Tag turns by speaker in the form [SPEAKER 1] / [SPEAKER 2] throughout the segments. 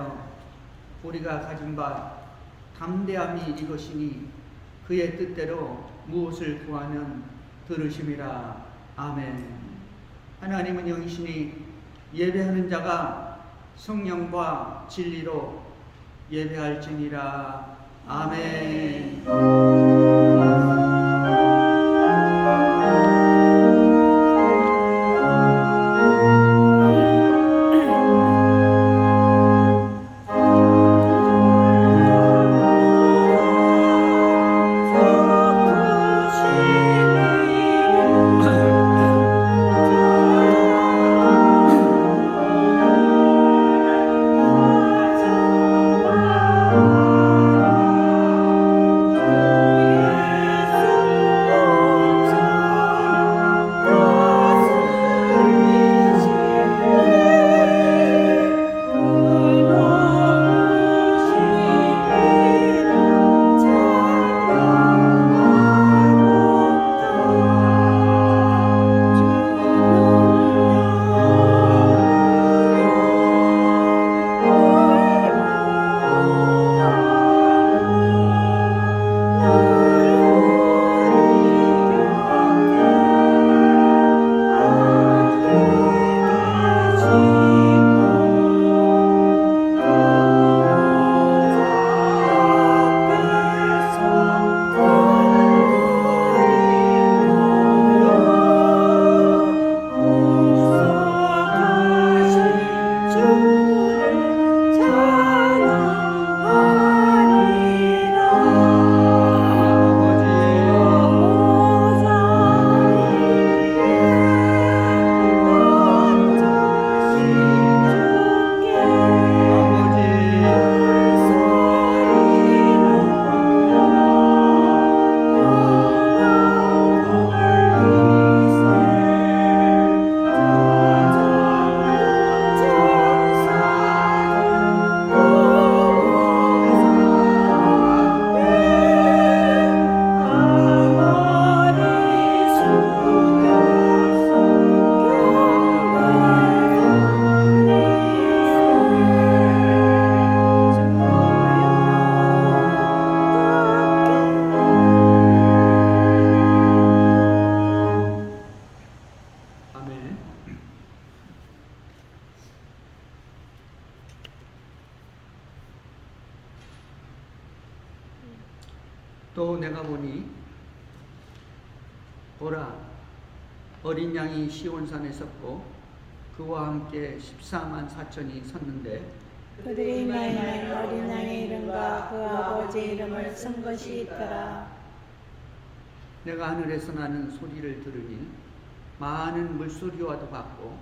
[SPEAKER 1] 인하여 우리가 가진 바 담대함이 이것이니 그의 뜻대로 무엇을 구하면 들으심이라. 아멘. 하나님은 영이시니 예배하는 자가 성령과 진리로 예배할지니라. 아멘. 또 내가 보니 보라, 어린 양이 시온산에 섰고 그와 함께 14만 4천이 섰는데
[SPEAKER 2] 그들이 나에는 어린 양의 이름과 그 아버지 이름을 쓴 것이 있더라.
[SPEAKER 1] 내가 하늘에서 나는 소리를 들으니 많은 물소리와도 같고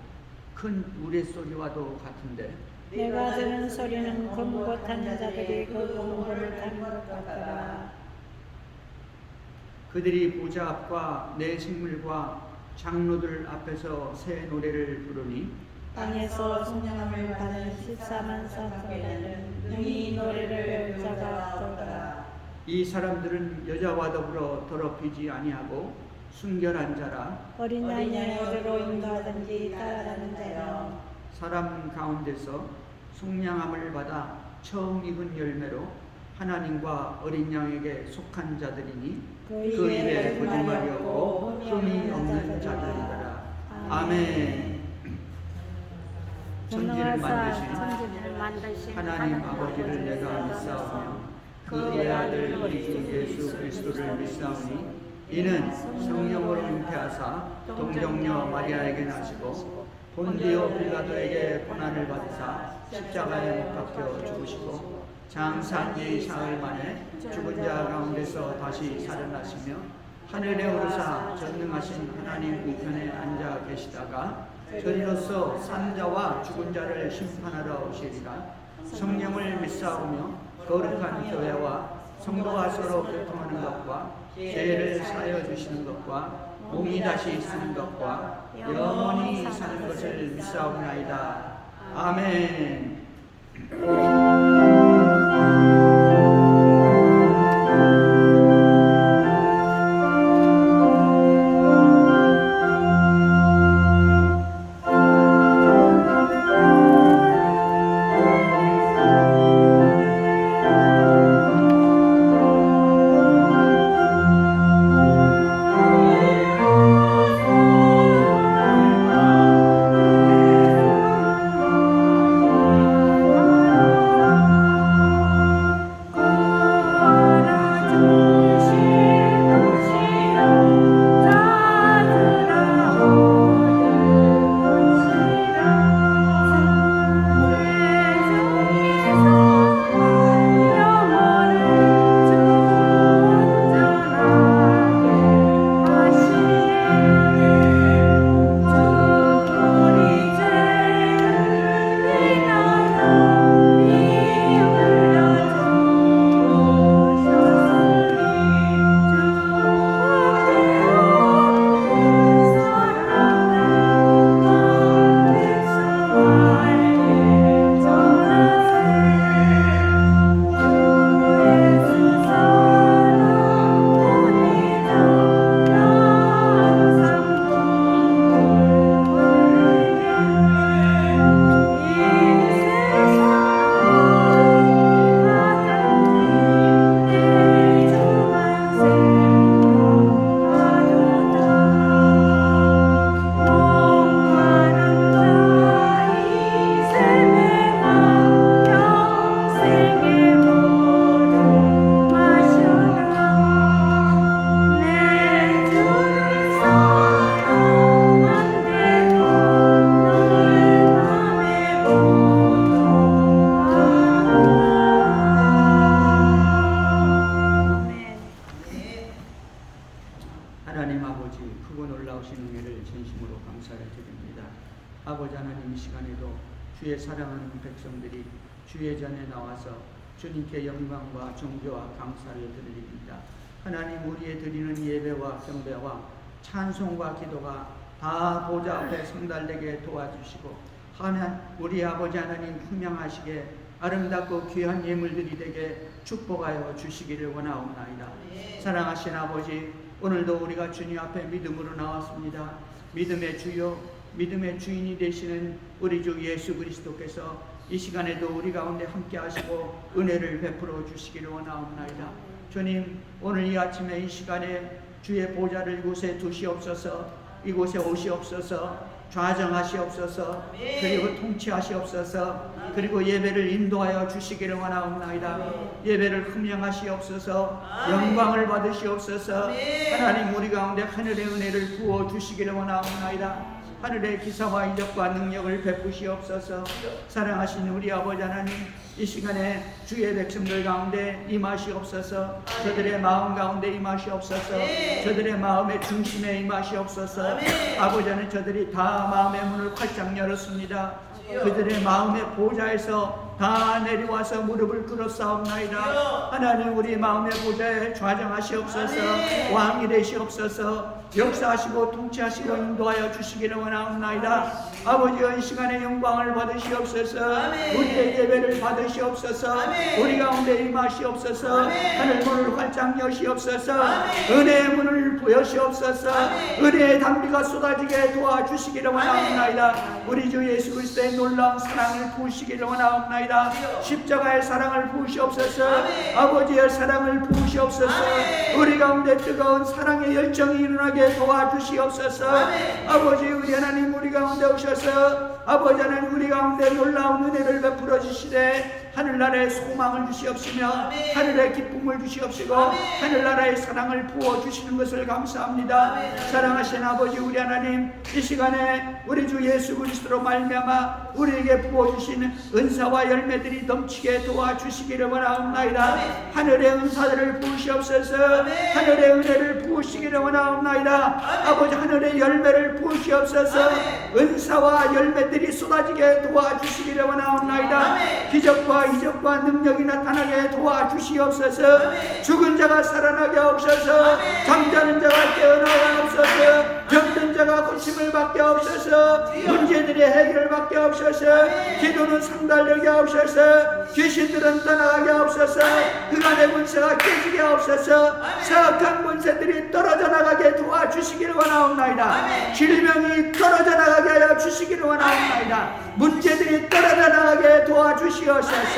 [SPEAKER 1] 큰 우레소리와도 같은데
[SPEAKER 2] 내가 들은 소리는 금고 타는 자들이 그 금고를 타는 것 같더라.
[SPEAKER 1] 그들이 보좌 앞과 내 생물과 장로들 앞에서 새 노래를 부르니
[SPEAKER 2] 땅에서 성령함을 받은 14만 4천은 능히 노래를 배울 자가 없더라.
[SPEAKER 1] 이 사람들은 여자와 더불어 더럽히지 아니하고 순결한 자라
[SPEAKER 2] 어린 양의 어디로 인도하든지 따라가는 자여
[SPEAKER 1] 사람 가운데서 속량함을 받아 처음 익은 열매로 하나님과 어린 양에게 속한 자들이니 그 입에 거짓말이 없고 흠이 없는 자들이더라. 아멘. 천지를 만드신 하나님 아버지를 내가 믿사오며 그의 아들 우리 주 예수 그리스도를 믿사오니 이는 성령으로 잉태하사 동정녀 마리아에게 나시고 본디오 빌라도에게 고난을 받으사 십자가에 못 박혀 죽으시고 장사 지 사흘 만에 죽은 자 가운데서 다시 살아나시며 하늘에 오르사 전능하신 하나님 우편에 앉아 계시다가 저리로서 산자와 죽은 자를 심판하러 오시리라. 성령을 믿사오며 거룩한 교회와 성도가 서로 교통하는 것과 죄를 사하여 주시는 것과 몸이 다시 쓰는 것과 영원히 사는 것을 믿사옵나이다. 아멘. 주의 전에 나와서 주님께 영광과 존귀와 감사를 드립니다. 하나님, 우리의 드리는 예배와 경배와 찬송과 기도가 다 보좌 앞에 성달되게 도와주시고, 하나님, 우리 아버지 하나님 분명하시게 아름답고 귀한 예물들이 되게 축복하여 주시기를 원하옵나이다. 사랑하신 아버지, 오늘도 우리가 주님 앞에 믿음으로 나왔습니다. 믿음의 주요, 믿음의 주인이 되시는 우리 주 예수 그리스도께서 이 시간에도 우리 가운데 함께 하시고 은혜를 베풀어 주시기를 원하옵나이다. 주님, 오늘 이 아침에 이 시간에 주의 보좌를 이곳에 두시옵소서. 이곳에 오시옵소서. 좌정하시옵소서. 그리고 통치하시옵소서. 그리고 예배를 인도하여 주시기를 원하옵나이다. 예배를 흠양하시옵소서. 영광을 받으시옵소서. 하나님, 우리 가운데 하늘의 은혜를 부어 주시기를 원하옵나이다. 하늘의 기사와 이적과 능력을 베푸시옵소서. 사랑하신 우리 아버지 하나님, 이 시간에 주의 백성들 가운데 임하시옵소서. 저들의 마음 가운데 임하시옵소서. 저들의 마음의 중심에 임하시옵소서. 아버지 하나님, 저들이 다 마음의 문을 활짝 열었습니다. 그들의 마음의 보좌에서 다 내려와서 무릎을 꿇었사옵나이다. 하나님, 우리 마음의 보좌에 좌정하시옵소서. 왕이 되시옵소서. 역사하시고 통치하시고 인도하여 주시기를 원하옵나이다. 아버지여, 이 시간에 영광을 받으시옵소서. 우리의 예배를 받으시옵소서. 우리 가운데 임하시옵소서. 하늘 문을 활짝 여시옵소서. 은혜의 문을 여시옵소서. 은혜의 담비가 쏟아지게 도와주시기를 원하옵나이다. 우리 주 예수 그리스도의 놀라운 사랑을 부으시기를 원하옵나이다. 십자가의 사랑을 부으시옵소서. 아버지의 사랑을 부으시옵소서. 우리 가운데 뜨거운 사랑의 열정이 일어나게 도와주시옵소서. 아버지, 우리 하나님, 우리 가운데 오셔서 아버지 하나님, 우리 가운데 놀라운 은혜를 베풀어 주시되 하늘나라의 소망을 주시옵시며 하늘의 기쁨을 주시옵시고 하늘나라의 사랑을 부어 주시는 것을 감사합니다. 사랑하신 아버지, 우리 하나님, 이 시간에 우리 주 예수 그리스도로 말미암아 우리에게 부어 주신 은사와 열매들이 넘치게 도와주시기를 원하옵나이다. 하늘의 은사들을 부으시옵소서. 하늘의 은혜를 부으시기를 원하옵나이다. 아버지, 하늘의 열매를 부으시옵소서. 은사와 열매들이 쏟아지게 도와주시기를 원하옵나이다. 기적과 이적과 능력이 나타나게 도와주시옵소서. 죽은 자가 살아나게 하옵소서. 잠자는 자가 깨어나게 하옵소서. 병든 자가 고침을 받게 하옵소서. 문제들의 해결을 받게 하옵소서. 기도는 상달되게 하옵소서. 귀신들은 떠나가게 하옵소서. 흑암의 문세가 깨지게 하옵소서. 사악한 문세들이 떨어져 나가게 도와주시기를 원하옵나이다. 질병이 떨어져 나가게 하여 주시기를 원하옵나이다. 문제들이 떨어져 나가게 도와주시옵소서.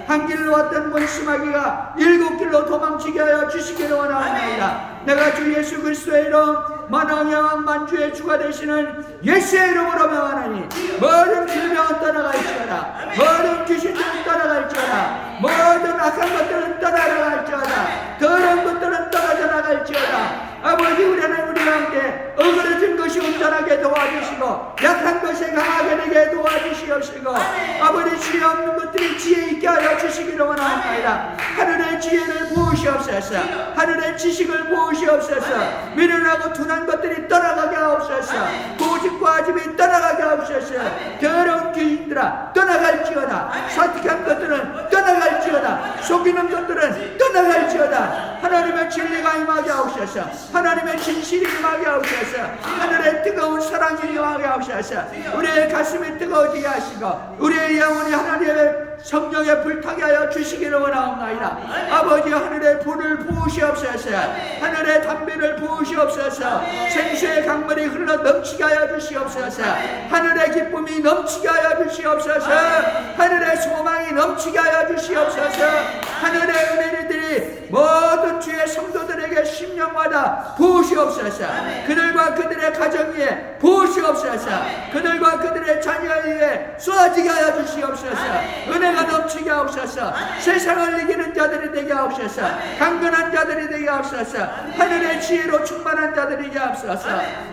[SPEAKER 1] 한 길로 왔던 원수마귀가 7길로 도망치게 하여 주시기를 원하옵나이다. 내가 주 예수 그리스도의 이름 만왕의 만주의 주가 되시는 예수의 이름으로 명하노니 모든 질병은 떠나갈지어다. 모든 귀신들은 떠나갈지어다. 모든 악한 것들은 떠나갈지어다. 더러운 것들은 떨어져 나갈지어다. 아버지, 우리 하나님, 우리 가운데 어그러진 것이 온전하게 도와주시고 약한 것이 강하게 되게 도와주시옵시고 아버지, 지혜 없는 것들이 지혜 있게 하여 주시기를 원하옵나이다. 하늘의 지혜를 부으시옵소서. 하늘의 지식을 부으시옵소서. 미련하고 둔한 것들이 떠나가게 하옵소서. 고집과 아집이 떠나가게 하옵소서. 더러운 귀신들아 떠나갈지어다. 사특한 것들은 떠나갈지어다. 속이는 것들은 떠나갈지어다. 하나님의 진리가 임하게 하옵소서. 하나님의 진실이 임하게 하옵소서. 하늘의 뜨거운 사랑이 임하게 하옵소서. 우리의 가슴이 뜨거워지게 하시고 우리의 영혼이 하나님의 성령에 불타게 하여 주시기를 원하옵나이다. 아버지, 하늘의 불을 부으시옵소서. 하늘의 담비를 부으시옵소서. 생수의 강물이 흘러 넘치게 하여 주시옵소서. 하늘의 기쁨이 넘치게 하여 주시옵소서. 하늘의 소망이 넘치게 하여 주시옵소서. 하늘의 은혜들이 모든 주의 성도들에게 심령마다 부으시옵소서. 그들과 그들의 가정 위에 부으시옵소서. 그들과 그들의 자녀 위에 쏟아지게 하여 주시옵소서. 은혜가 넘치게 하옵소서. 세상을 이기는 자들이 되게 하옵소서. 강건한 자들이 되게 하옵소서. 하늘의 지혜로 충만한 자들이 되게 하옵소서.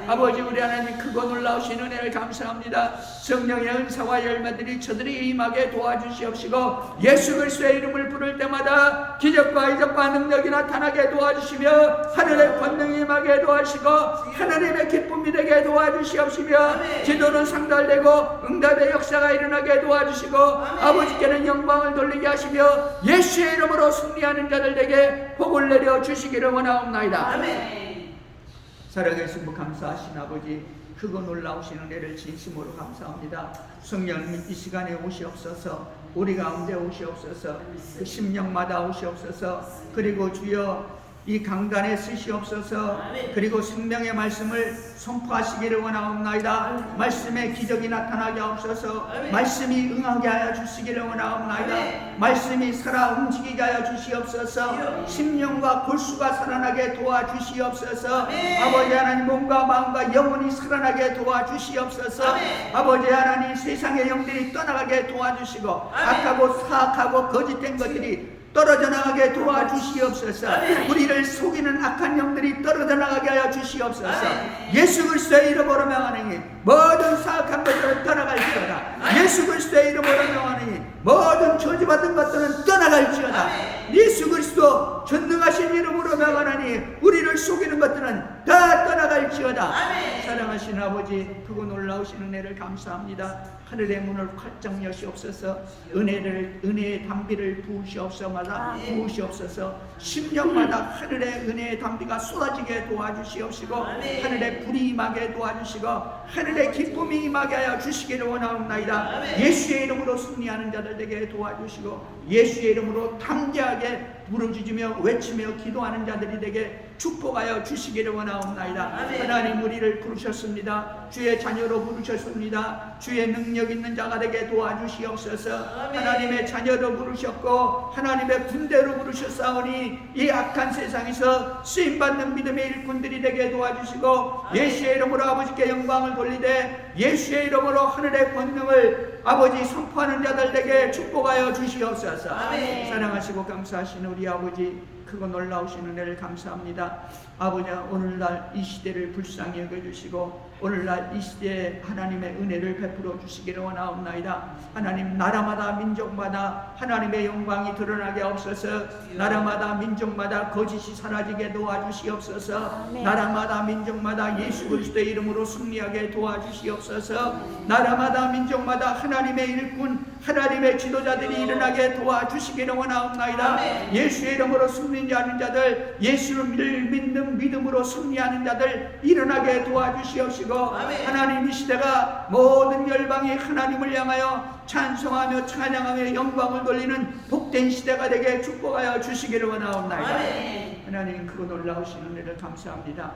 [SPEAKER 1] 아버지, 우리 하나님, 크고 놀라우신 은혜를 감사합니다. 성령의 은사와 열매들이 저들이 임하게 도와주시옵시고 예수 그리스도의 이름을 부를 때마다 기적과 이적과 능력이 나타나게 도와주시며 하늘의 권능이 임하게 도와주시고 하나님의 기쁨이 되게 도와주시옵시며 기도는 상달되고 응답의 역사가 일어나게 도와주시고 아버지께 아버지는 영광을 돌리게 하시며 예수의 이름으로 승리하는 자들에게 복을 내려 주시기를 원하옵나이다.
[SPEAKER 3] 아멘.
[SPEAKER 1] 살아계신 감사하신 아버지, 크고 놀라우신 은혜를 진심으로 감사합니다. 성령님 이 시간에 오시옵소서. 우리 가운데 오시옵소서. 그 심령마다 오시옵소서. 그리고 주여 이 강단에 쓰시옵소서. 그리고 생명의 말씀을 선포하시기를 원하옵나이다. 말씀의 기적이 나타나게 하옵소서. 말씀이 응하게 하여 주시기를 원하옵나이다. 말씀이 살아 움직이게 하여 주시옵소서. 심령과 골수가 살아나게 도와주시옵소서. 아버지 하나님, 몸과 마음과 영혼이 살아나게 도와주시옵소서. 아버지 하나님, 세상의 영들이 떠나가게 도와주시고 악하고 사악하고 거짓된 것들이 떨어져 나가게 도와주시옵소서. 우리를 속이는 악한 영들이 떨어져 나가게 하여 주시옵소서. 예수 그리스도의 이름으로 명하노니 모든 사악한 것들은 떠나갈지어다. 예수 그리스도의 이름으로 명하노니 모든 저주받은 것들은 떠나갈지어다. 예수 그리스도 전능하신 이름으로 명하노니 우리를 속이는 것들은 다 떠나갈지어다. 사랑하신 아버지, 크고 놀라우신 은혜를 감사합니다. 하늘의 문을 활짝 여시옵소서. 은혜의 담비를 부으시옵소서. 심령마다 하늘의 은혜의 담비가 쏟아지게 도와주시옵시고 하늘의 불이 임하게 도와주시고 하늘의 기쁨이 임하게 하여 주시기를 원하옵나이다. 예수의 이름으로 승리하는 자들에게 도와주시고 예수의 이름으로 담대하게 부르짖으며 외치며 기도하는 자들이 되게 축복하여 주시기를 원하옵나이다. 하나님, 우리를 부르셨습니다. 주의 자녀로 부르셨습니다. 주의 능력 있는 자가 되게 도와주시옵소서. 하나님의 자녀로 부르셨고 하나님의 군대로 부르셨사오니 이 악한 세상에서 쓰임받는 믿음의 일꾼들이 되게 도와주시고 예수의 이름으로 아버지께 영광을 돌리되 예수의 이름으로 하늘의 권능을 아버지 선포하는 자들에게 축복하여 주시옵소서. 사랑하시고 감사하신 우리 아버지, 크고 놀라우신 은혜를 감사합니다. 아버지, 오늘날 이 시대를 불쌍히 여겨주시고 오늘날 이 시대에 하나님의 은혜를 베풀어 주시기를 원하옵나이다. 하나님, 나라마다 민족마다 하나님의 영광이 드러나게 하옵소서. 나라마다 민족마다 거짓이 사라지게 도와주시옵소서. 나라마다 민족마다 예수 그리스도의 이름으로 승리하게 도와주시옵소서. 나라마다 민족마다 하나님의 일꾼, 하나님의 지도자들이 일어나게 도와주시기를 원하옵나이다. 예수의 이름으로 승리하는 자들, 예수를 믿는 믿음으로 승리하는 자들 일어나게 도와주시옵시고 하나님, 이 시대가 모든 열방이 하나님을 향하여 찬송하며 찬양하며 영광을 돌리는 복된 시대가 되게 축복하여 주시기를 원하옵나이다. 하나님, 크고 놀라우신 은혜를 감사합니다.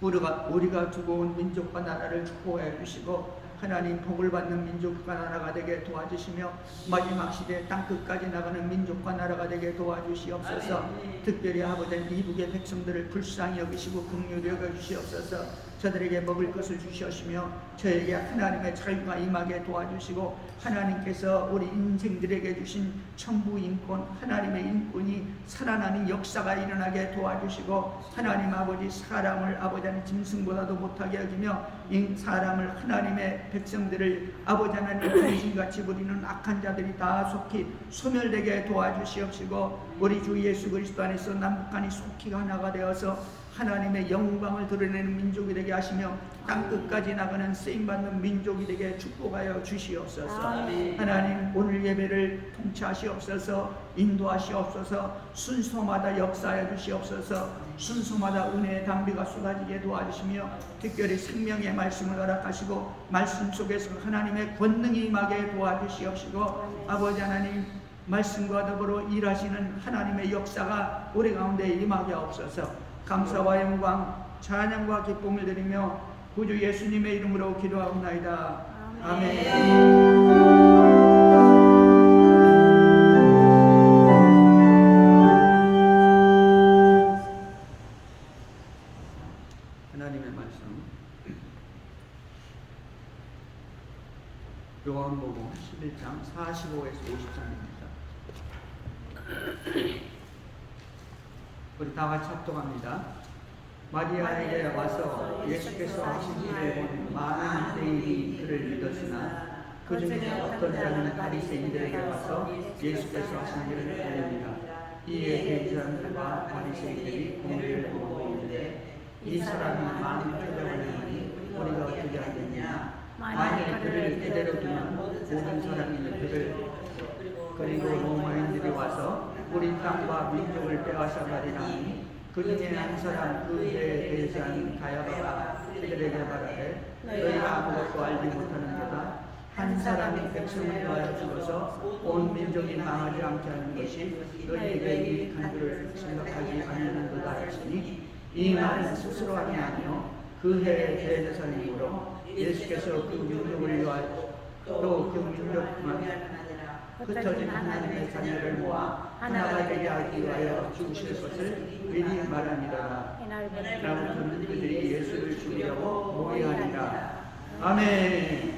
[SPEAKER 1] 우리가 두고 온 민족과 나라를 축복하여 주시고 하나님, 복을 받는 민족과 나라가 되게 도와주시며 마지막 시대 땅끝까지 나가는 민족과 나라가 되게 도와주시옵소서. 특별히 아버지, 미국의 백성들을 불쌍히 여기시고 긍휼히 여겨주시옵소서. 저들에게 먹을 것을 주시옵시며 저에게 하나님의 자유가 임하게 도와주시고 하나님께서 우리 인생들에게 주신 천부 인권, 하나님의 인권이 살아나는 역사가 일어나게 도와주시고 하나님 아버지, 사람을 아버지 하나님 짐승보다도 못하게 여기며 이 사람을, 하나님의 백성들을 아버지 하나님 귀신같이 부리는 악한 자들이 다 속히 소멸되게 도와주시옵시고 우리 주 예수 그리스도 안에서 남북한이 속히 하나가 되어서 하나님의 영광을 드러내는 민족이 되게 하시며 땅끝까지 나가는 쓰임받는 민족이 되게 축복하여 주시옵소서. 하나님, 오늘 예배를 통치하시옵소서. 인도하시옵소서. 순서마다 역사하여 주시옵소서. 순서마다 은혜의 담비가 쏟아지게 도와주시며 특별히 생명의 말씀을 허락하시고 말씀 속에서 하나님의 권능이 임하게 도와주시옵시고 아버지 하나님, 말씀과 더불어 일하시는 하나님의 역사가 우리 가운데 임하게 하옵소서. 감사와 영광, 찬양과 기쁨을 드리며 구주 예수님의 이름으로 기도하옵나이다. 아멘. 하나님의 말씀, 요한복음 11장 45에서 53입니다. 우리 다 같이 합독합니다. 마리아에게 와서 예수께서 하신 일을 본 많은 유대인이 그를 믿었으나 그 중에서 어떤 자는 바리새인들에게 와서 예수께서 하신 일을 알립니다. 이에 대제사장들과 바리새인들이 공회를 보고 있는데 이 사람이 많은 표적을 행하니 우리가 어떻게 하겠냐? 만일 그를 이대로 두면 모든 사람이 그를 그리고 로마인들이 와서 우리 땅과 민족을 빼앗아가리라니 그중에 한 사람 그 해에 대제한 가야바가 그들에게 말하되 너희가 아무것도 알지 못하는도다. 한 사람이 백성을 위하여 죽어서 온 민족이 망하지 않게 하는 것이 너희에게 유익한 줄을 생각하지 않는도다 하시니 이 말은 스스로 하는 아니요 그 해의 대제사님으로 예수께서 그 민족을 위하여 또 그 민족만 흩어진 하나님의 자녀를 모아 하나가 되게 하기 위하여 죽으실 것을 미리 말하니라. 이날부터는 그들이 예수를 죽이려고 모의하니라. 아멘.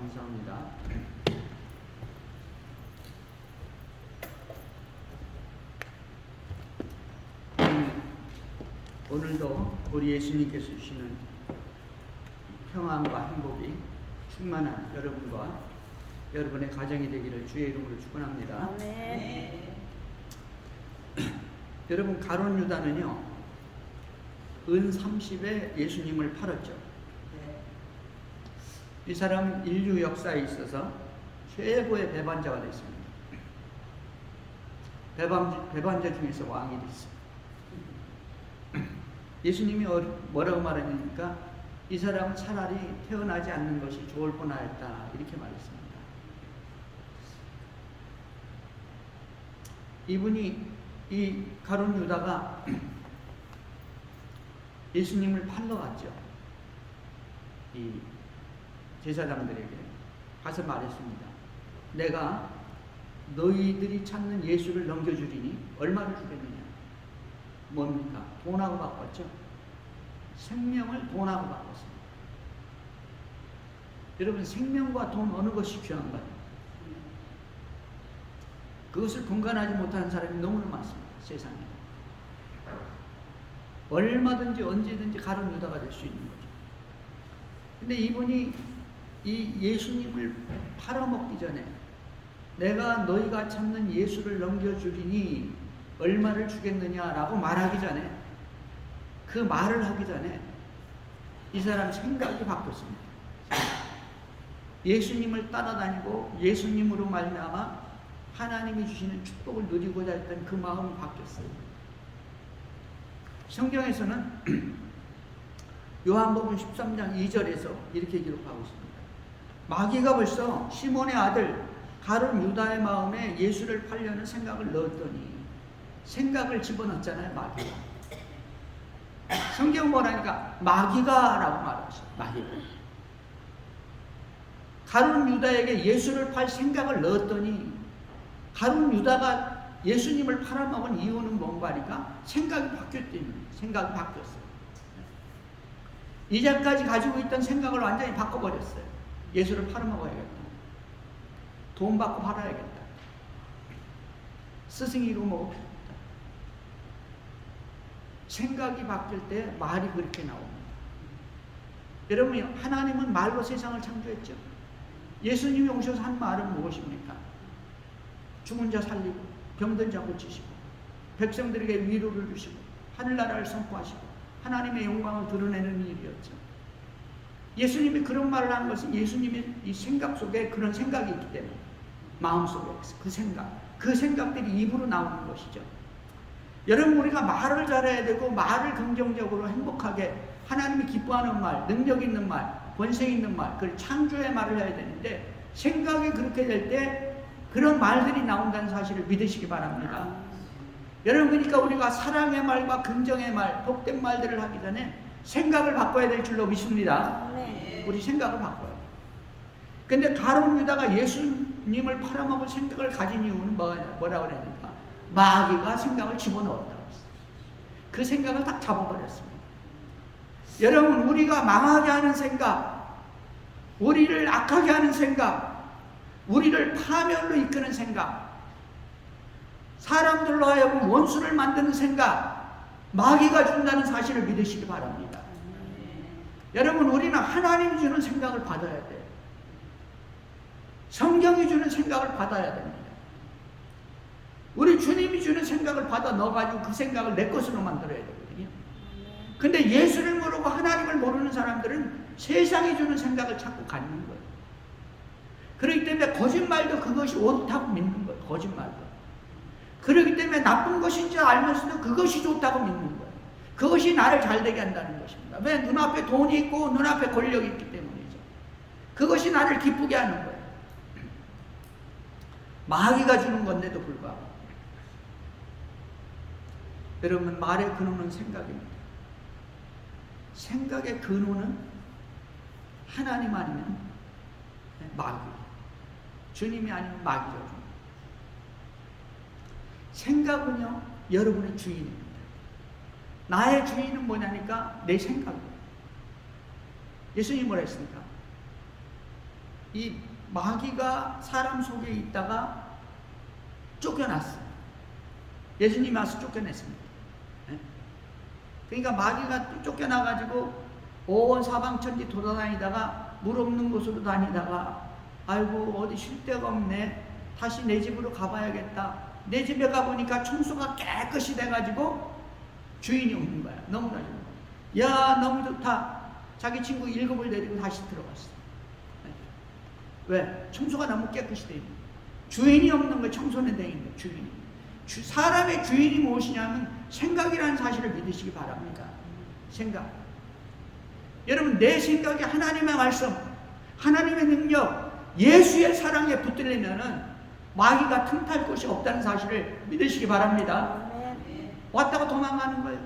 [SPEAKER 1] 감사합니다. 오늘도 우리 예수님께서 주시는 평안과 행복이 충만한 여러분과 여러분의 가정이 되기를 주의 이름으로 축원합니다.
[SPEAKER 2] 아멘.
[SPEAKER 1] 여러분, 가룟 유다는요, 은 30에 예수님을 팔았죠. 이 사람 인류 역사에 있어서 최고의 배반자가 됐습니다. 배반자 중에서 왕이 됐어요. 예수님이 뭐라고 말하니까 이 사람은 차라리 태어나지 않는 것이 좋을 뻔하였다, 이렇게 말했습니다. 이분이, 이 가룟 유다가 예수님을 팔러 갔죠. 이 제사장들에게 가서 말했습니다. 내가 너희들이 찾는 예수를 넘겨주리니 얼마를 주겠느냐? 뭡니까? 돈하고 바꿨죠. 생명을 돈하고 바꿨습니다. 여러분, 생명과 돈 어느 것이 귀한가요? 그것을 분간하지 못하는 사람이 너무나 많습니다. 세상에. 얼마든지 언제든지 가룟 유다가 될 수 있는 거죠. 근데 이분이 이 예수님을 팔아먹기 전에 내가 너희가 찾는 예수를 넘겨주리니 얼마를 주겠느냐라고 말하기 전에, 그 말을 하기 전에 이 사람 생각이 바뀌었습니다. 예수님을 따라다니고 예수님으로 말미암아 하나님이 주시는 축복을 누리고자 했던 그 마음이 바뀌었어요. 성경에서는 요한복음 13장 2절에서 이렇게 기록하고 있습니다. 마귀가 벌써 시몬의 아들 가룟 유다의 마음에 예수를 팔려는 생각을 넣었더니, 생각을 집어넣었잖아요, 마귀가. 성경 뭐라니까 마귀가 라고 말하셨어요. 마귀가. 가룟 유다에게 예수를 팔 생각을 넣었더니, 가룟 유다가 예수님을 팔아먹은 이유는 뭔가니까 생각이 바뀌었대요. 생각이 바뀌었어요. 이제까지 가지고 있던 생각을 완전히 바꿔버렸어요. 예수를 팔아먹어야겠다. 돈 받고 팔아야겠다. 스승이고 뭐겠다. 생각이 바뀔 때 말이 그렇게 나옵니다. 여러분, 하나님은 말로 세상을 창조했죠. 예수님이 오셔서 한 말은 무엇입니까? 죽은 자 살리고 병든 자 고치시고 백성들에게 위로를 주시고 하늘나라를 선포하시고 하나님의 영광을 드러내는 일이었죠. 예수님이 그런 말을 한 것은 예수님의 이 생각 속에 그런 생각이 있기 때문에, 마음속에 그 생각들이 입으로 나오는 것이죠. 여러분, 우리가 말을 잘해야 되고 말을 긍정적으로 행복하게 하나님이 기뻐하는 말, 능력 있는 말, 권세 있는 말, 그걸 창조의 말을 해야 되는데, 생각이 그렇게 될 때 그런 말들이 나온다는 사실을 믿으시기 바랍니다. 여러분, 그러니까 우리가 사랑의 말과 긍정의 말, 복된 말들을 하기 전에 생각을 바꿔야 될 줄로 믿습니다. 우리 생각을 바꿔야 돼요. 근데 가룟 유다가 예수님을 팔아먹을 생각을 가진 이유는 뭐라고 그랬는가? 마귀가 생각을 집어넣었다고 했어요. 그 생각을 딱 잡아버렸습니다. 여러분, 우리가 망하게 하는 생각, 우리를 악하게 하는 생각, 우리를 파멸로 이끄는 생각, 사람들로 하여금 원수를 만드는 생각, 마귀가 준다는 사실을 믿으시기 바랍니다. 여러분, 우리는 하나님이 주는 생각을 받아야 돼요. 성경이 주는 생각을 받아야 됩니다. 우리 주님이 주는 생각을 받아 넣어가지고 그 생각을 내 것으로 만들어야 되거든요. 근데 예수를 모르고 하나님을 모르는 사람들은 세상이 주는 생각을 자꾸 갖는 거예요. 그렇기 때문에 거짓말도 그것이 옳다고 믿는 거예요. 거짓말도. 그렇기 때문에 나쁜 것인지 알면서도 그것이 좋다고 믿는 거예요. 그것이 나를 잘되게 한다는 것입니다. 왜? 눈앞에 돈이 있고 눈앞에 권력이 있기 때문이죠. 그것이 나를 기쁘게 하는 거예요. 마귀가 주는 건데도 불구하고. 여러분, 말의 근원은 생각입니다. 생각의 근원은 하나님 아니면 마귀, 주님이 아니면 마귀죠. 생각은요, 여러분의 주인입니다. 나의 주인은 뭐냐니까 내 생각이에요. 예수님이 뭐라 했습니까? 이 마귀가 사람 속에 있다가 쫓겨났어요. 예수님이 와서 쫓겨냈습니다. 그러니까 마귀가 쫓겨나가지고 온 사방천지 돌아다니다가 물 없는 곳으로 다니다가, 아이고 어디 쉴 데가 없네, 다시 내 집으로 가봐야겠다. 내 집에 가보니까 청소가 깨끗이 돼가지고 주인이 없는 거야. 너무나 좋은 거야. 야, 너무 좋다. 자기 친구 7을 데리고 다시 들어갔어. 왜? 청소가 너무 깨끗이 돼 있는 거야. 주인이 없는 거야. 청소는 돼 있는 거야. 주인이. 사람의 주인이 무엇이냐면 생각이라는 사실을 믿으시기 바랍니다. 생각. 여러분, 내 생각이 하나님의 말씀, 하나님의 능력, 예수의 사랑에 붙들리면은 마귀가 틈탈 곳이 없다는 사실을 믿으시기 바랍니다. 왔다가 도망가는 거예요.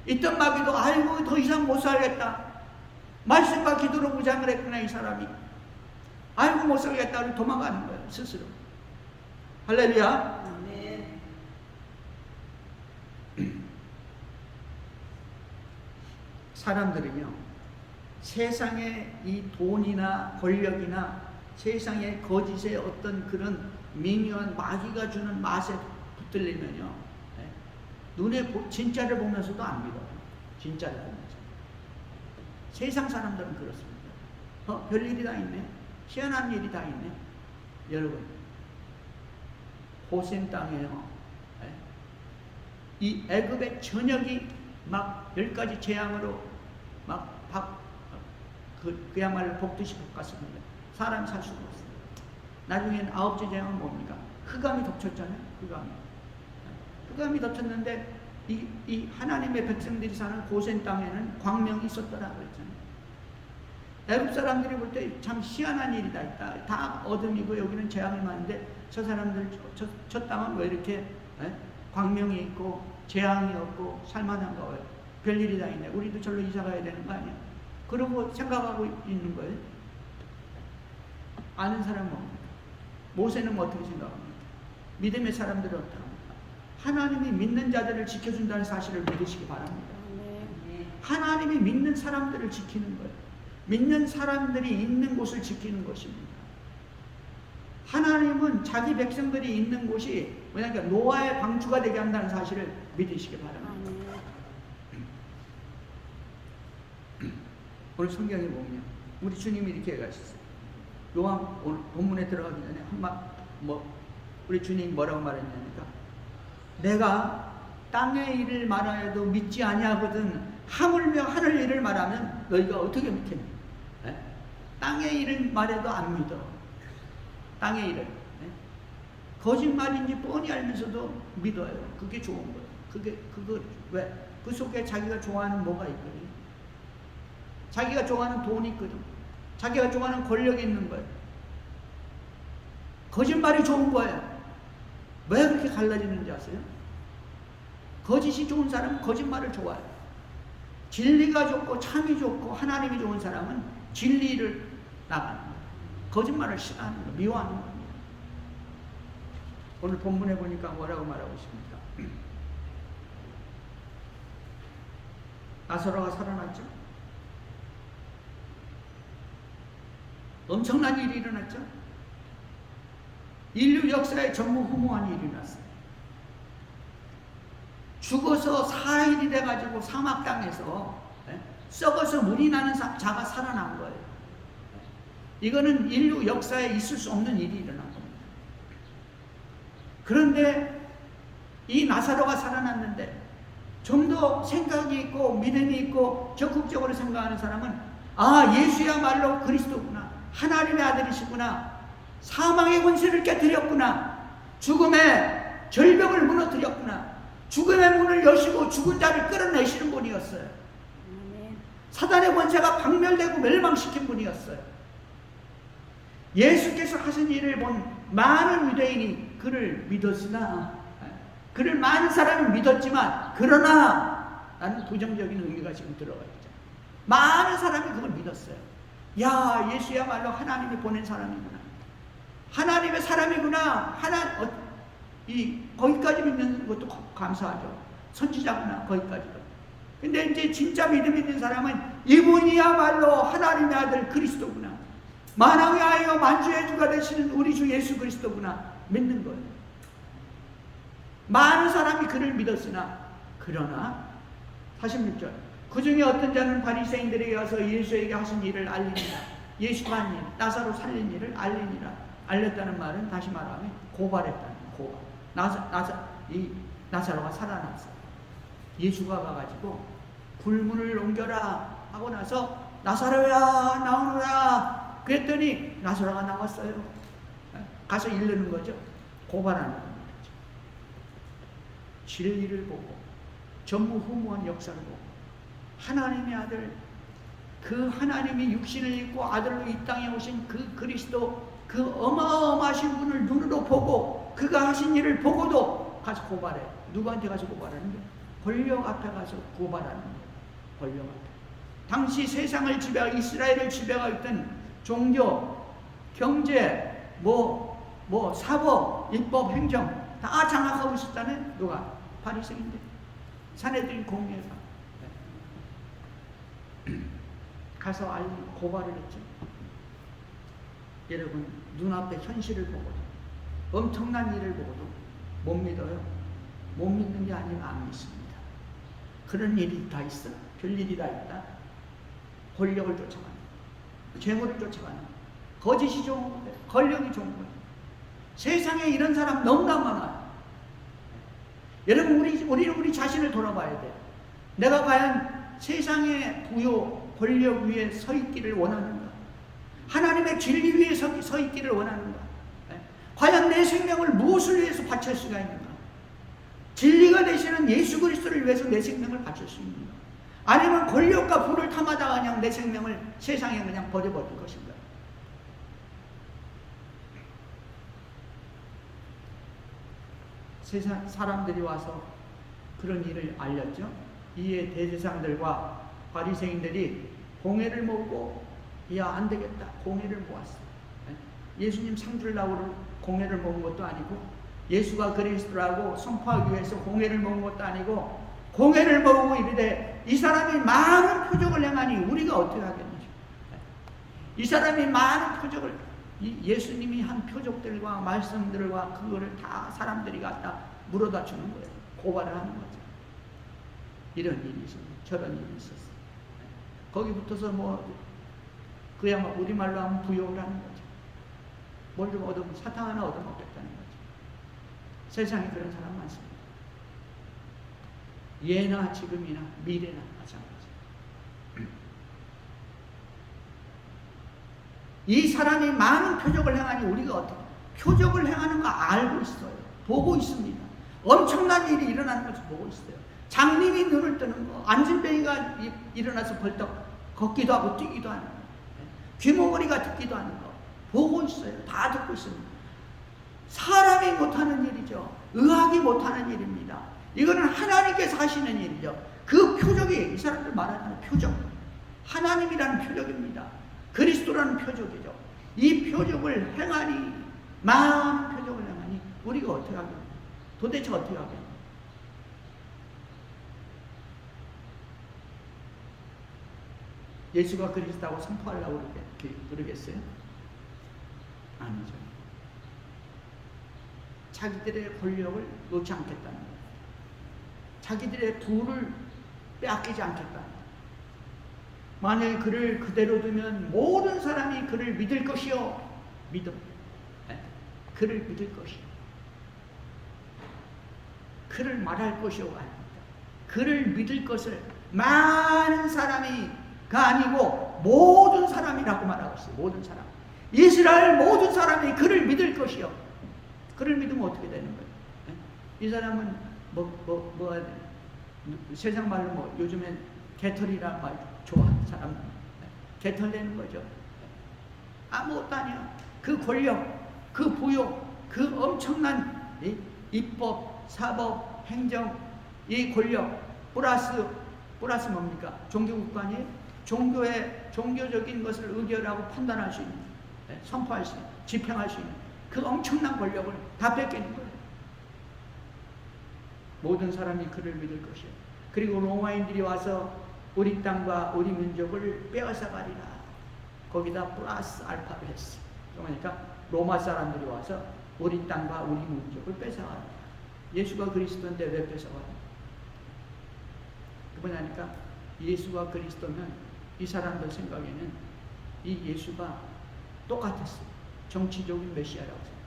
[SPEAKER 1] 있던 마귀도 아이고 더 이상 못 살겠다. 말씀과 기도로 무장을 했구나 이 사람이. 아이고 못 살겠다. 우리 도망가는 거예요. 스스로. 할렐루야. 사람들은요, 세상의 이 돈이나 권력이나 세상의 거짓의 어떤 그런 미묘한 마귀가 주는 맛에 붙들리면요, 눈에 진짜를 보면서도 안 믿어요. 진짜를 보면서. 세상 사람들은 그렇습니다. 별일이 다 있네, 희한한 일이 다 있네. 여러분, 고센 땅에요, 이 애굽의 전역이 막 10가지 재앙으로 막 그야말로 복듯이 볶았습니다. 사람이 살 수가 없어요. 나중엔 9째 재앙은 뭡니까? 흑암이 덮쳤잖아요. 흑암이 덮쳤는데 이 하나님의 백성들이 사는 고센 땅에는 광명이 있었더라 그랬잖아요. 애굽 사람들이 볼 때 참 희한한 일이 다 있다. 다 어둠이고 여기는 재앙이 많은데 저 사람들 저 땅은 왜 이렇게 광명이 있고 재앙이 없고 살만한가 봐요. 별일이 다 있네. 우리도 절로 이사 가야 되는 거 아니야? 그러고 생각하고 있는 거예요. 아는 사람은 없습니다. 모세는 어떻게 생각합니까? 믿음의 사람들은 어떻게 합니까? 하나님이 믿는 자들을 지켜준다는 사실을 믿으시기 바랍니다. 하나님이 믿는 사람들을 지키는 거예요. 믿는 사람들이 있는 곳을 지키는 것입니다. 하나님은 자기 백성들이 있는 곳이 뭐냐면 노아의 방주가 되게 한다는 사실을 믿으시기 바랍니다. 오늘 성경에 보면 우리 주님이 이렇게 얘기하셨어요. 요한 오늘 본문에 들어가기 전에 우리 주님이 뭐라고 말했냐니까, 내가 땅의 일을 말하여도 믿지 아니하거든 하물며 하늘 일을 말하면 너희가 어떻게 믿겠니? 땅의 일을 말해도 안 믿어. 땅의 일을 거짓말인지 뻔히 알면서도 믿어요. 그게 좋은 거예요. 그거 왜? 그 속에 자기가 좋아하는 뭐가 있거든요. 자기가 좋아하는 돈이 있거든. 자기가 좋아하는 권력이 있는 거예요. 거짓말이 좋은 거예요. 왜 그렇게 갈라지는지 아세요? 거짓이 좋은 사람은 거짓말을 좋아해요. 진리가 좋고 참이 좋고 하나님이 좋은 사람은 진리를 나가는 거예요. 거짓말을 싫어하는 거예요. 미워하는 겁니다. 오늘 본문에 보니까 뭐라고 말하고 있습니까? 나사로가 살아났죠? 엄청난 일이 일어났죠? 인류 역사에 전무후무한 일이 일어났어요. 죽어서 4일이 돼가지고 사막 땅에서 썩어서 물이 나는 자가 살아난 거예요. 이거는 인류 역사에 있을 수 없는 일이 일어난 겁니다. 그런데 이 나사로가 살아났는데 좀 더 생각이 있고 믿음이 있고 적극적으로 생각하는 사람은 예수야말로 그리스도구나, 하나님의 아들이시구나, 사망의 권세를 깨뜨렸구나, 죽음의 절벽을 무너뜨렸구나, 죽음의 문을 여시고 죽은 자를 끌어내시는 분이었어요. 사단의 권세가 박멸되고 멸망시킨 분이었어요. 예수께서 하신 일을 본 많은 유대인이 그를 믿었으나, 그를 많은 사람이 믿었지만, 그러나 라는 부정적인 의미가 지금 들어가 있죠. 많은 사람이 그걸 믿었어요. 야, 예수야말로 하나님이 보낸 사람이구나, 하나님의 사람이구나, 거기까지 믿는 것도 감사하죠. 선지자구나, 거기까지도. 근데 이제 진짜 믿음 있는 사람은 이분이야말로 하나님의 아들 그리스도구나, 만왕의 아이요 만주의 주가 되시는 우리 주 예수 그리스도구나 믿는 거예요. 많은 사람이 그를 믿었으나, 그러나 46절, 그 중에 어떤 자는 바리새인들에게 와서 예수에게 하신 일을 알리니라. 예수가 한 일, 나사로 살린 일을 알리니라. 알렸다는 말은 다시 말하면 고발했다는 고발. 나사로가 살아났어요. 예수가 가가지고 불문을 옮겨라 하고 나서 나사로야 나오너라 그랬더니 나사로가 나왔어요. 가서 이르는 거죠. 고발하는 거죠. 진리를 보고 전무후무한 역사를 보고 하나님의 아들, 그 하나님이 육신을 입고 아들로 이 땅에 오신 그 그리스도, 그 어마어마하신 분을 눈으로 보고 그가 하신 일을 보고도 가서 고발해. 누구한테 가서 고발하는 거예요? 권력 앞에 가서 고발하는 거예요. 권력 앞에. 당시 세상을 지배하고 이스라엘을 지배하고 있던 종교, 경제, 사법, 입법, 행정 다 장악하고 있었다는 누가? 바리새인들. 사내들이 공유해서. 가서 고발을 했죠. 여러분, 눈앞에 현실을 보고도, 엄청난 일을 보고도 못 믿어요. 못 믿는 게 아니라 안 믿습니다. 그런 일이 다 있어. 별일이 다 있다. 권력을 쫓아가는, 재물을 쫓아가는, 거짓이 좋은 거예요. 권력이 좋은 거예요. 세상에 이런 사람 너무나 많아요. 여러분, 우리 자신을 돌아봐야 돼요. 내가 과연 세상의 부요, 권력 위에 서 있기를 원하는가? 하나님의 진리 위에 서 있기를 원하는가? 과연 내 생명을 무엇을 위해서 바칠 수가 있는가? 진리가 되시는 예수 그리스도를 위해서 내 생명을 바칠 수 있는가? 아니면 권력과 부를 탐하다가 그냥 내 생명을 세상에 그냥 버려버릴 것인가? 세상 사람들이 와서 그런 일을 알렸죠. 이에 대제사장들과 바리새인들이 공회를 모으고, 야, 안 되겠다, 공회를 모았어. 예수님 상 주려고 공회를 모은 것도 아니고, 예수가 그리스도라고 선포하기 위해서 공회를 모은 것도 아니고, 공회를 모으고 이르되 이 사람이 많은 표적을 행하니 우리가 어떻게 하겠느냐. 이 사람이 많은 표적을, 예수님이 한 표적들과 말씀들과 그거를 다 사람들이 갖다 물어다 주는 거예요. 고발을 하는 거죠. 이런 일이 있었어요. 저런 일이 있었어요. 거기 붙어서 그야말로 우리말로 하면 부욕을 하는 거죠. 뭘 좀 얻으면, 사탕 하나 얻어먹겠다는 거죠. 세상에 그런 사람 많습니다. 예나 지금이나 미래나 마찬가지. 이 사람이 많은 표적을 행하니 우리가 어떻게, 표적을 행하는 거 알고 있어요. 보고 있습니다. 엄청난 일이 일어나는 것을 보고 있어요. 장님이 눈을 뜨는 거, 안진뱅이가 일어나서 벌떡 걷기도 하고 뛰기도 하는 거, 귀머거리가 듣기도 하는 거 보고 있어요. 다 듣고 있습니다. 사람이 못하는 일이죠. 의학이 못하는 일입니다. 이거는 하나님께서 하시는 일이죠. 그 표적이 이 사람들 말하는 표적, 하나님이라는 표적입니다. 그리스도라는 표적이죠. 이 표적을 행하니, 많은 표적을 행하니 우리가 어떻게 하겠냐? 도대체 어떻게 하겠냐? 예수가 그리스도라고 선포하려고 그러겠어요? 아니죠. 자기들의 권력을 놓지 않겠다는 거예요. 자기들의 부를 빼앗기지 않겠다는 거예요. 만약에 그를 그대로 두면 모든 사람이 그를 믿을 것이요. 믿음. 그를 믿을 것이요. 그를 말할 것이요. 아닙니다. 그를 믿을 것을 많은 사람이가 아니고 모든 사람이라고 말하고 있어요. 모든 사람. 이스라엘 모든 사람이 그를 믿을 것이요. 그를 믿으면 어떻게 되는 거예요? 이 사람은 세상 말로 요즘엔 개털이란 말 좋아하는 사람, 개털 내는 거죠. 아무것도 아니야. 그 권력, 그 부요, 그 엄청난 입법, 사법, 행정, 이 권력 플러스 뭡니까? 종교국가니 종교의 종교적인 것을 의결하고 판단할 수 있는, 선포할 수 있는, 집행할 수 있는 그 엄청난 권력을 다 뺏기는 거예요. 모든 사람이 그를 믿을 것이요. 그리고 로마인들이 와서 우리 땅과 우리 민족을 빼앗아가리라. 거기다 플러스 알파를 했어. 그러니까 로마 사람들이 와서 우리 땅과 우리 민족을 뺏어가리라. 예수가 그리스도인데 왜 뺏어가리라? 그러니까 예수가 그리스도면 이 사람들 생각에는 이 예수가 똑같았어요. 정치적인 메시아라고 생각했어요.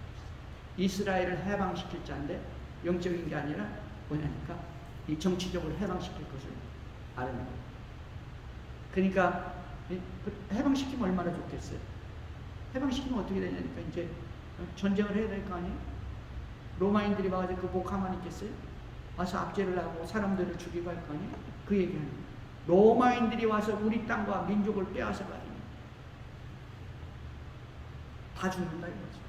[SPEAKER 1] 이스라엘을 해방시킬 자인데 영적인 게 아니라 뭐냐니까 이 정치적으로 해방시킬 것을 아는 거예요. 그러니까 해방시키면 얼마나 좋겠어요. 해방시키면 어떻게 되냐니까 이제 전쟁을 해야 될 거 아니에요. 로마인들이 와서 그 목 가만히 있겠어요? 와서 압제를 하고 사람들을 죽이고 할 거 아니에요. 그 얘기하는 거예요. 로마인들이 와서 우리 땅과 민족을 빼앗아 가니 다 죽는다 이거죠.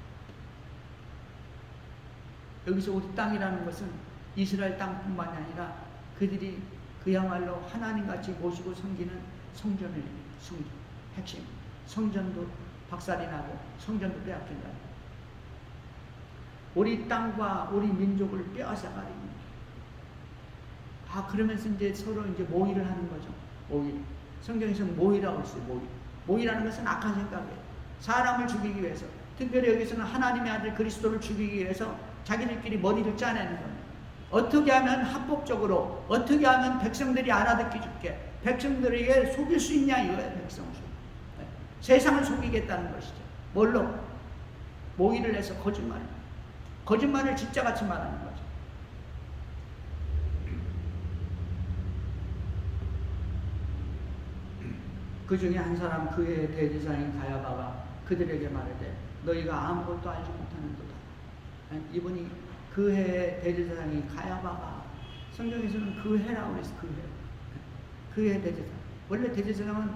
[SPEAKER 1] 여기서 우리 땅이라는 것은 이스라엘 땅뿐만이 아니라 그들이 그야말로 하나님같이 모시고 섬기는 성전을, 성전, 핵심. 성전도 박살이 나고 성전도 빼앗긴다. 우리 땅과 우리 민족을 빼앗아 가리니. 그러면서 이제 서로 이제 모의를 하는 거죠. 모의. 성경에서 모의라고 했어요. 모의. 모의라는 것은 악한 생각이에요. 사람을 죽이기 위해서, 특별히 여기서는 하나님의 아들 그리스도를 죽이기 위해서 자기들끼리 머리를 짜내는 겁니다. 어떻게 하면 합법적으로, 어떻게 하면 백성들이 알아듣기 좋게, 백성들에게 속일 수 있냐 이거예요. 백성을 속이고. 세상을 속이겠다는 것이죠. 뭘로? 모의를 해서 거짓말을 진짜같이 말하는 거죠. 그 중에 한 사람, 그의 대제사장인 가야바가 그들에게 말하되 너희가 아무것도 알지 못하는도다. 이분이 그의 대제사장인 가야바가, 성경에서는 그 해라고 해서 그의 대제사장. 원래 대제사장은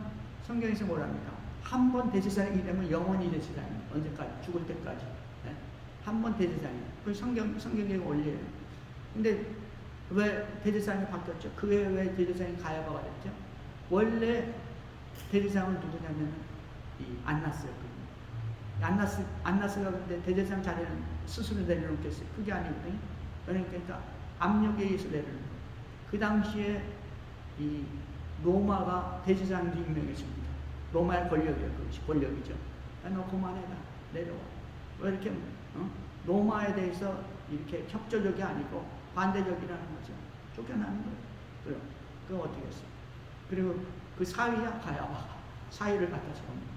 [SPEAKER 1] 성경에서 뭐랍니까? 한 번 대제사장이 되면 영원히 대제사장이에요. 언제까지? 죽을 때까지. 한 번 대제사장이에요. 그 성경에 원리예요. 근데 왜 대제사장이 바뀌었죠? 그의 왜 대제사장이 가야바가 됐죠? 원래 대제사장은 누구냐면 안나스였거든요. 안나스가 근데 대제사장 자리는 스스로 내려놓겠어요. 그게 아니거든요. 그러니까 압력에 의해서 내려놓는 거예요. 그 당시에 이 로마가 대제사장을 임명했습니다. 로마의 권력이에요. 그것이 권력이죠. 너 그만해라. 내려와. 왜 이렇게 로마에 대해서 이렇게 협조적이 아니고 반대적이라는 거죠. 쫓겨나는 거예요. 그럼 그거 어떻게 했어요? 그리고 그 사위야 가야바가 사위를 갖다 세웁니다.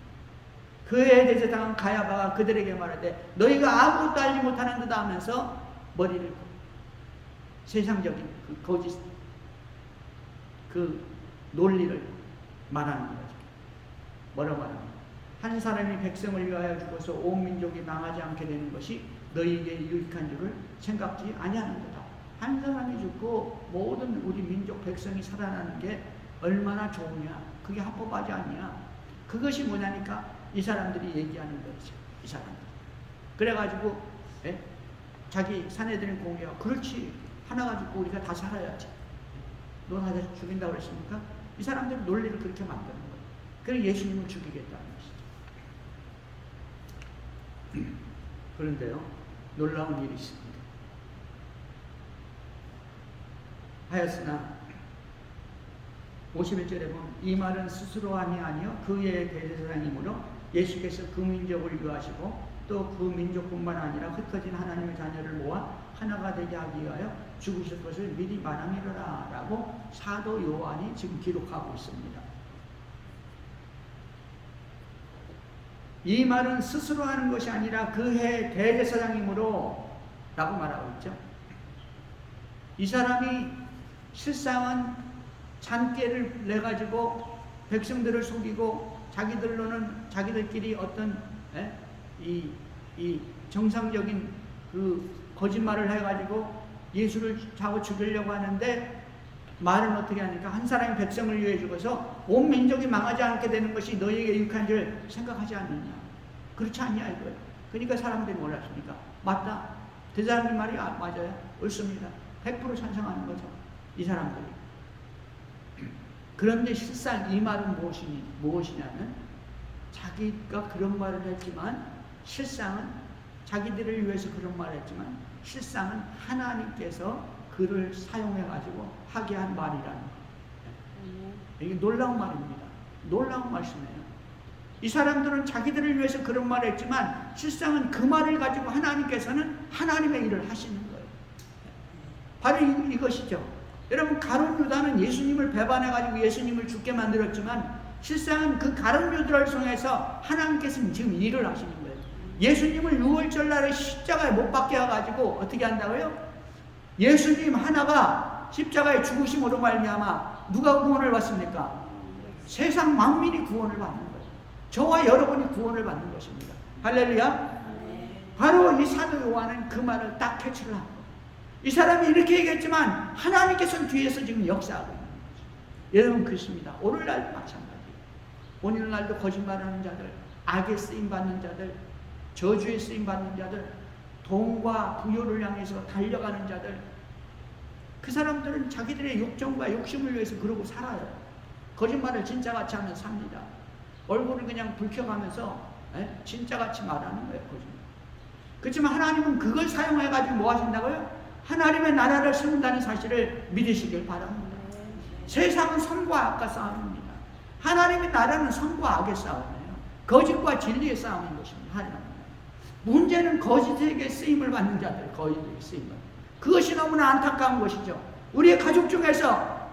[SPEAKER 1] 그의 대제사장은 가야바가 그들에게 말하되 너희가 아무것도 알지 못하는 듯 하면서 머리를 세상적인 그 거짓 그 논리를 말하는 거죠. 뭐라고 말합니까? 한 사람이 백성을 위하여 죽어서 온 민족이 망하지 않게 되는 것이 너희에게 유익한 줄을 생각지 아니하는 거다. 한 사람이 죽고 모든 우리 민족 백성이 살아나는 게 얼마나 좋으냐, 그게 합법하지 않냐, 그것이 뭐냐니까 이 사람들이 얘기하는 거죠. 이 사람들. 그래가지고 자기 사내들인 공의가 그렇지, 하나 가지고 우리가 다 살아야지. 너 다 죽인다고 그랬습니까? 이 사람들이 논리를 그렇게 만드는 거예요. 그래서 예수님을 죽이겠다는 것이죠. 그런데요, 놀라운 일이 있습니다. 하였으나 51절에 보면 이 말은 스스로 함이 아니요 그의 대제사장이므로 예수께서 그 민족을 유하시고 또 그 민족뿐만 아니라 흩어진 하나님의 자녀를 모아 하나가 되게 하기 위하여 죽으실 것을 미리 말함이로라 라고 사도 요한이 지금 기록하고 있습니다. 이 말은 스스로 하는 것이 아니라 그의 대제사장이므로 라고 말하고 있죠. 이 사람이 실상은 잔꾀를 내가지고 백성들을 속이고 자기들로는 자기들끼리 어떤 이 정상적인 그 거짓말을 해가지고 예수를 잡아 죽이려고 하는데 말은 어떻게 하니까 한 사람이 백성을 위해 죽어서 온 민족이 망하지 않게 되는 것이 너희에게 유익한 줄 생각하지 않느냐. 그렇지 않냐 이거예요. 그러니까 사람들이 몰랐습니까? 맞다. 대사장님 말이 맞아요. 옳습니다. 100% 찬성하는 거죠. 이 사람들이. 그런데 실상 이 말은 무엇이냐면 자기가 그런 말을 했지만 실상은 자기들을 위해서 그런 말을 했지만 실상은 하나님께서 그를 사용해가지고 하게 한 말이라는 거예요. 이게 놀라운 말입니다. 놀라운 말씀이에요. 이 사람들은 자기들을 위해서 그런 말을 했지만 실상은 그 말을 가지고 하나님께서는 하나님의 일을 하시는 거예요. 바로 이것이죠. 여러분, 가룟 유다는 예수님을 배반해가지고 예수님을 죽게 만들었지만 실상은 그 가룟 유다를 통해서 하나님께서는 지금 일을 하시는 거예요. 예수님을 6월절 날에 십자가에 못 박게 해가지고 어떻게 한다고요? 예수님 하나가 십자가에 죽으심으로 말미암아 누가 구원을 받습니까? 세상 만민이 구원을 받는 거예요. 저와 여러분이 구원을 받는 것입니다. 할렐루야. 바로 이 사도 요한은 그 말을 딱 캐치를 한 거예요. 이 사람이 이렇게 얘기했지만 하나님께서는 뒤에서 지금 역사하고 있는 거죠. 여러분, 그렇습니다. 오늘날도 마찬가지예요. 오늘날도 거짓말하는 자들, 악에 쓰임받는 자들, 저주에 쓰임받는 자들, 돈과 부요를 향해서 달려가는 자들, 그 사람들은 자기들의 욕정과 욕심을 위해서 그러고 살아요. 거짓말을 진짜같이 하면 삽니다. 얼굴을 그냥 붉혀가면서 진짜같이 말하는 거예요. 거짓말. 그렇지만 하나님은 그걸 사용해가지고 뭐 하신다고요? 하나님의 나라를 세운다는 사실을 믿으시길 바랍니다. 세상은 선과 악과 싸움입니다. 하나님의 나라는 선과 악의 싸움이에요. 거짓과 진리의 싸움인 것입니다. 하나님. 문제는 거짓에게 쓰임을 받는 자들, 거짓에게 쓰임을. 그것이 너무나 안타까운 것이죠. 우리의 가족 중에서,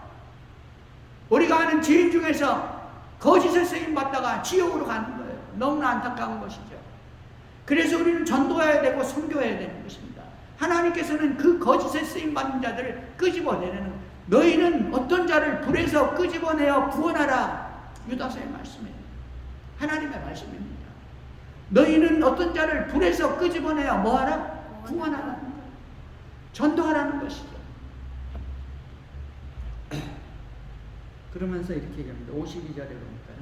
[SPEAKER 1] 우리가 아는 지인 중에서 거짓에 쓰임 받다가 지옥으로 가는 거예요. 너무나 안타까운 것이죠. 그래서 우리는 전도해야 되고 선교해야 되는 것입니다. 하나님께서는 그 거짓에 쓰임 받는 자들을 끄집어내는, 너희는 어떤 자를 불에서 끄집어내어 구원하라. 유다서의 말씀이에요. 하나님의 말씀입니다. 너희는 어떤 자를 불에서 끄집어내어 뭐하라? 구원하라는 거예요. 전도하라는 것이죠. 그러면서 이렇게 얘기합니다. 52절에 보니까요.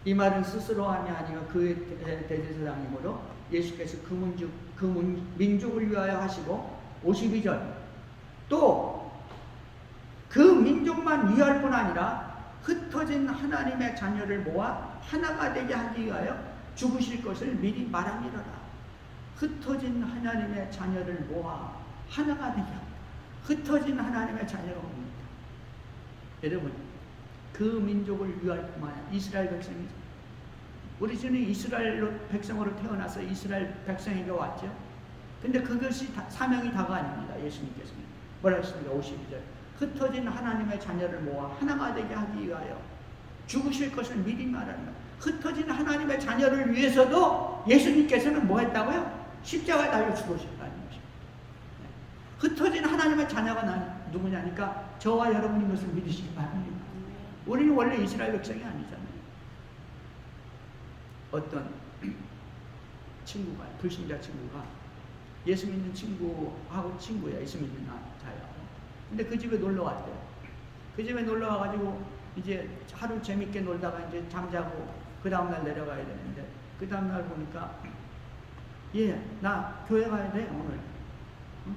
[SPEAKER 1] 이 말은 스스로 함이 아니요 그의 대제사장이므로 예수께서 그 민족을 위하여 하시고, 52절 또 그 민족만 위할 뿐 아니라 흩어진 하나님의 자녀를 모아 하나가 되게 하기 위하여 죽으실 것을 미리 말함이로라. 흩어진 하나님의 자녀를 모아 하나가 되게 합니다. 흩어진 하나님의 자녀가 뭡니까? 여러분, 그 민족을 위할 뿐만 아니라 이스라엘 백성이죠. 우리 주는 이스라엘 백성으로 태어나서 이스라엘 백성에게 왔죠. 근데 그것이 사명이 다가 아닙니다. 예수님께서는 뭐라 했습니까? 52절 흩어진 하나님의 자녀를 모아 하나가 되게 하기 위하여 죽으실 것을 미리 말하는 거예요. 흩어진 하나님의 자녀를 위해서도 예수님께서는 뭐 했다고요? 십자가에 달려 죽으셨다는 것입니다. 흩어진 하나님의 자녀가 누구냐니까 저와 여러분인 것을 믿으시기 바랍니다. 우리는 원래 이스라엘 백성이 아니잖아요. 어떤 친구가, 불신자 친구가 예수 믿는 친구하고 친구야. 예수 믿는 자야. 근데 그 집에 놀러 왔대요. 그 집에 놀러 와가지고 이제 하루 재밌게 놀다가 이제 잠자고 그 다음날 내려가야 되는데, 그 다음날 보니까 나 교회 가야 돼 오늘.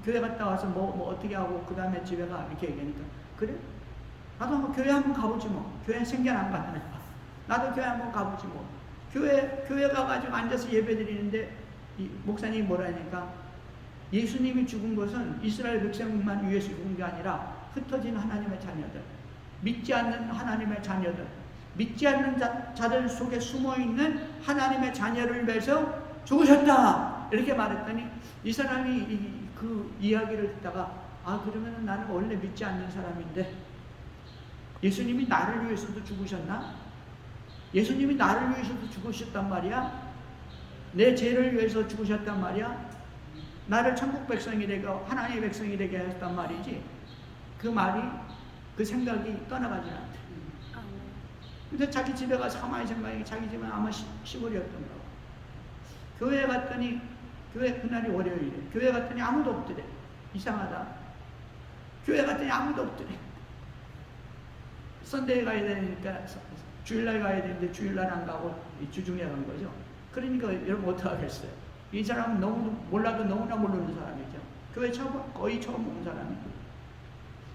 [SPEAKER 1] 교회 갔다 와서 뭐 어떻게 하고 그 다음에 집에 가 이렇게 얘기하니까, 그래? 나도 한번 교회 한번 가보지 뭐. 교회 생전 안 가네. 나도 교회 한번 가보지 뭐. 교회 가가지고 앉아서 예배 드리는데 이 목사님이 뭐라 하니까, 예수님이 죽은 것은 이스라엘 백성만 위해서 죽은 게 아니라 흩어진 하나님의 자녀들, 믿지 않는 하나님의 자녀들, 믿지 않는 자들 속에 숨어있는 하나님의 자녀를 위해서 죽으셨다. 이렇게 말했더니 이 사람이 그 이야기를 듣다가, 그러면 나는 원래 믿지 않는 사람인데 예수님이 나를 위해서도 죽으셨나? 예수님이 나를 위해서도 죽으셨단 말이야? 내 죄를 위해서 죽으셨단 말이야? 나를 천국 백성이 되고 하나님의 백성이 되게 하셨단 말이지. 그 말이, 그 생각이 떠나가지 않대. 근데 자기 집에 가서 가만히 생각해. 자기 집은 아마 시골이었던 거고. 교회 갔더니, 교회 그날이 월요일이래. 교회 갔더니 아무도 없더래. 이상하다. 교회 갔더니 아무도 없더래. 선대에 가야 되니까 주일날 가야 되는데 주일날 안 가고 주중에 간 거죠. 그러니까 여러분 어떡하겠어요? 이 사람은 몰라도 너무나 모르는 사람이죠. 교회 거의 처음 온 사람이고.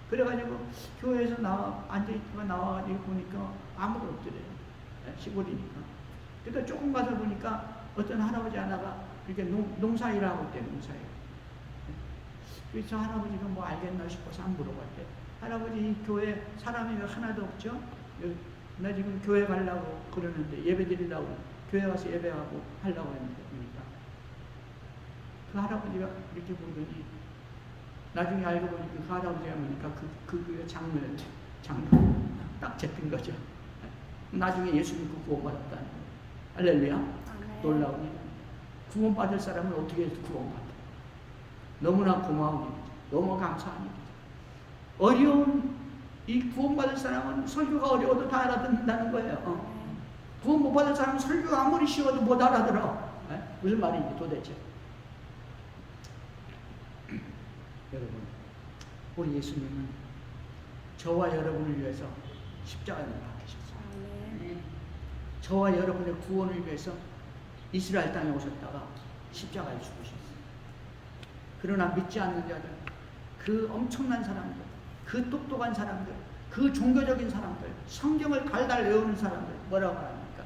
[SPEAKER 1] 그래가지고 교회에서 앉아있다가 나와가지고 보니까 아무도 없더래요. 시골이니까. 그러니까 조금 가서 보니까 어떤 할아버지 하나가 이렇게 농사일을 하고 있대요. 농사일. 그래서 할아버지가 뭐 알겠나 싶어서 한 물어봤대. 할아버지, 이 교회 사람이 왜 하나도 없죠? 나 지금 교회 가려고 그러는데, 예배 드리려고 교회 가서 예배하고 하려고 했는데, 그러니까 그 할아버지가 이렇게 보더니, 나중에 알고 보니까 그 할아버지가 보니까 그 장로였죠. 장로. 딱 잡힌 거죠. 나중에 예수 믿고 구원받았다는 거예요. 할렐루야. 놀라우니 구원받을 사람은 어떻게 해서 구원받아? 너무나 고마운 일이죠. 너무 감사한 일이죠. 어려운 이 구원받을 사람은 설교가 어려워도 다 알아듣는다는 거예요. 구원 못 받을 사람은 설교가 아무리 쉬워도 못 알아들어. 무슨 말인지 도대체. 여러분, 우리 예수님은 저와 여러분을 위해서 십자가에 박히셨어요. 저와 여러분의 구원을 위해서 이스라엘 땅에 오셨다가 십자가에 죽으셨어요. 그러나 믿지 않는 자들, 그 엄청난 사람들, 그 똑똑한 사람들, 그 종교적인 사람들, 성경을 달달 외우는 사람들, 뭐라고 합니까?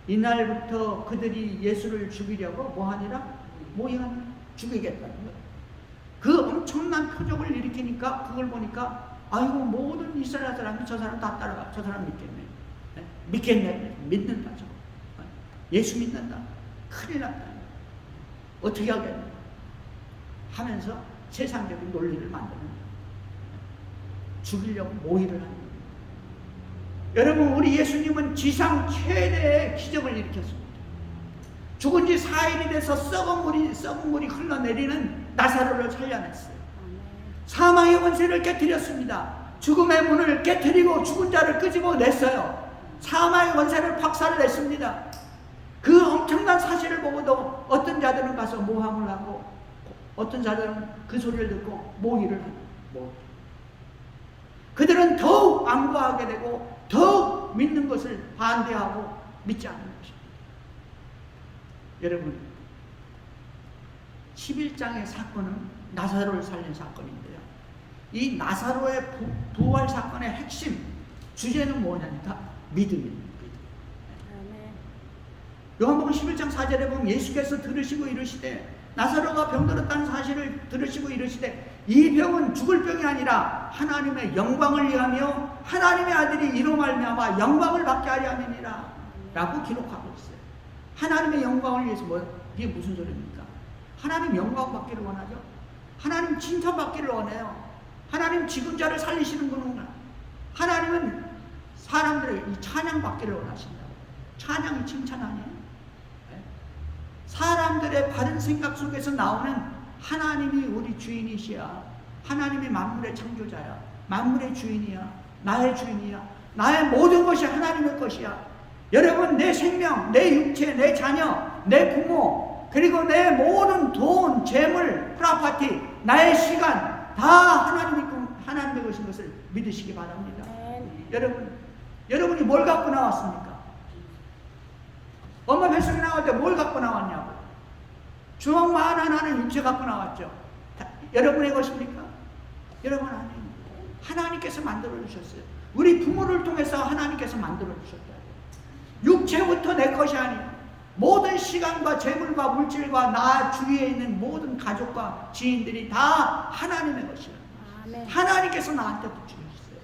[SPEAKER 1] 이날부터 그들이 예수를 죽이려고 뭐하니라? 모의하니라. 죽이겠다는 거예요. 그 엄청난 표적을 일으키니까 그걸 보니까, 아이고 모든 이스라엘 사람이 저 사람 다 따라가. 저 사람 믿겠네. 믿겠냐? 믿는다죠. 예수 믿는다. 큰일 났다. 어떻게 하겠냐? 하면서 세상적인 논리를 만드는 거예요. 죽이려고 모의를 하는 거예요. 여러분, 우리 예수님은 지상 최대의 기적을 일으켰습니다. 죽은 지 4일이 돼서 썩은 물이 흘러내리는 나사로를 살려냈어요. 사망의 권세를 깨뜨렸습니다. 죽음의 문을 깨뜨리고 죽은 자를 끄집어냈어요. 사망의 권세를 박살냈습니다. 그 엄청난 사실을 보고도 어떤 자들은 가서 모함을 하고 어떤 자들은 그 소리를 듣고 모의를 하고, 그들은 더욱 안구하게 되고 더욱 믿는 것을 반대하고 믿지 않는 것입니다. 여러분, 11장의 사건은 나사로를 살린 사건인데요, 이 나사로의 부활 사건의 핵심 주제는 뭐냐니까 믿음입니다. 요한복음 11장 4절에 보면 예수께서 들으시고 이르시되, 나사로가 병들었다는 사실을 들으시고 이르시되, 이 병은 죽을 병이 아니라 하나님의 영광을 위하며 하나님의 아들이 이로 말미암아 영광을 받게 하려 함이니라 라고 기록하고 있어요. 하나님의 영광을 위해서 이게 무슨 소리입니까? 하나님 영광 받기를 원하죠. 하나님 칭찬 받기를 원해요. 하나님 죽은 자를 살리시는 분이구나. 하나님은 사람들의 이 찬양 받기를 원하신다고. 찬양이 칭찬 아니에요? 사람들의 바른 생각 속에서 나오는 하나님이 우리 주인이시야. 하나님이 만물의 창조자야. 만물의 주인이야. 나의 주인이야. 나의 모든 것이 하나님의 것이야. 여러분, 내 생명, 내 육체, 내 자녀, 내 부모, 그리고 내 모든 돈, 재물, 프로퍼티, 나의 시간 다 하나님의 것인 것을 믿으시기 바랍니다. 여러분이 뭘 갖고 나왔습니까? 엄마 뱃속에 나올 때 뭘 갖고 나왔냐고. 주먹만 하나는 육체 갖고 나왔죠. 여러분의 것입니까? 여러분 아니에요. 하나님께서 만들어 주셨어요. 우리 부모를 통해서 하나님께서 만들어 주셨다. 육체부터 내 것이 아니에요. 모든 시간과 재물과 물질과 나 주위에 있는 모든 가족과 지인들이 다 하나님의 것이에요. 아멘. 하나님께서 나한테 붙여주셨어요.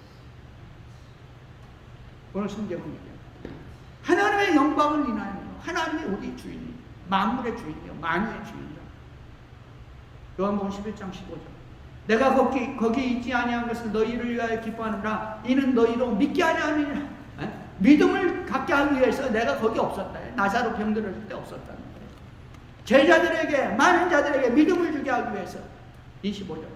[SPEAKER 1] 오늘 성경은 얘기합니다. 하나님의 영광을 인하여 하나님이 우리 주인이, 만물의 주인이요, 만유의 주인이요. 요한복음 11장 15절. 내가 거기 있지 아니한 것을 너희를 위하여 기뻐하느라 이는 너희로 믿게 하려 함이니라. 믿음을 갖게 하기 위해서 내가 거기 없었다. 나사로 병들었을 때 없었다는 거예요. 제자들에게, 많은 자들에게 믿음을 주게 하기 위해서. 25절.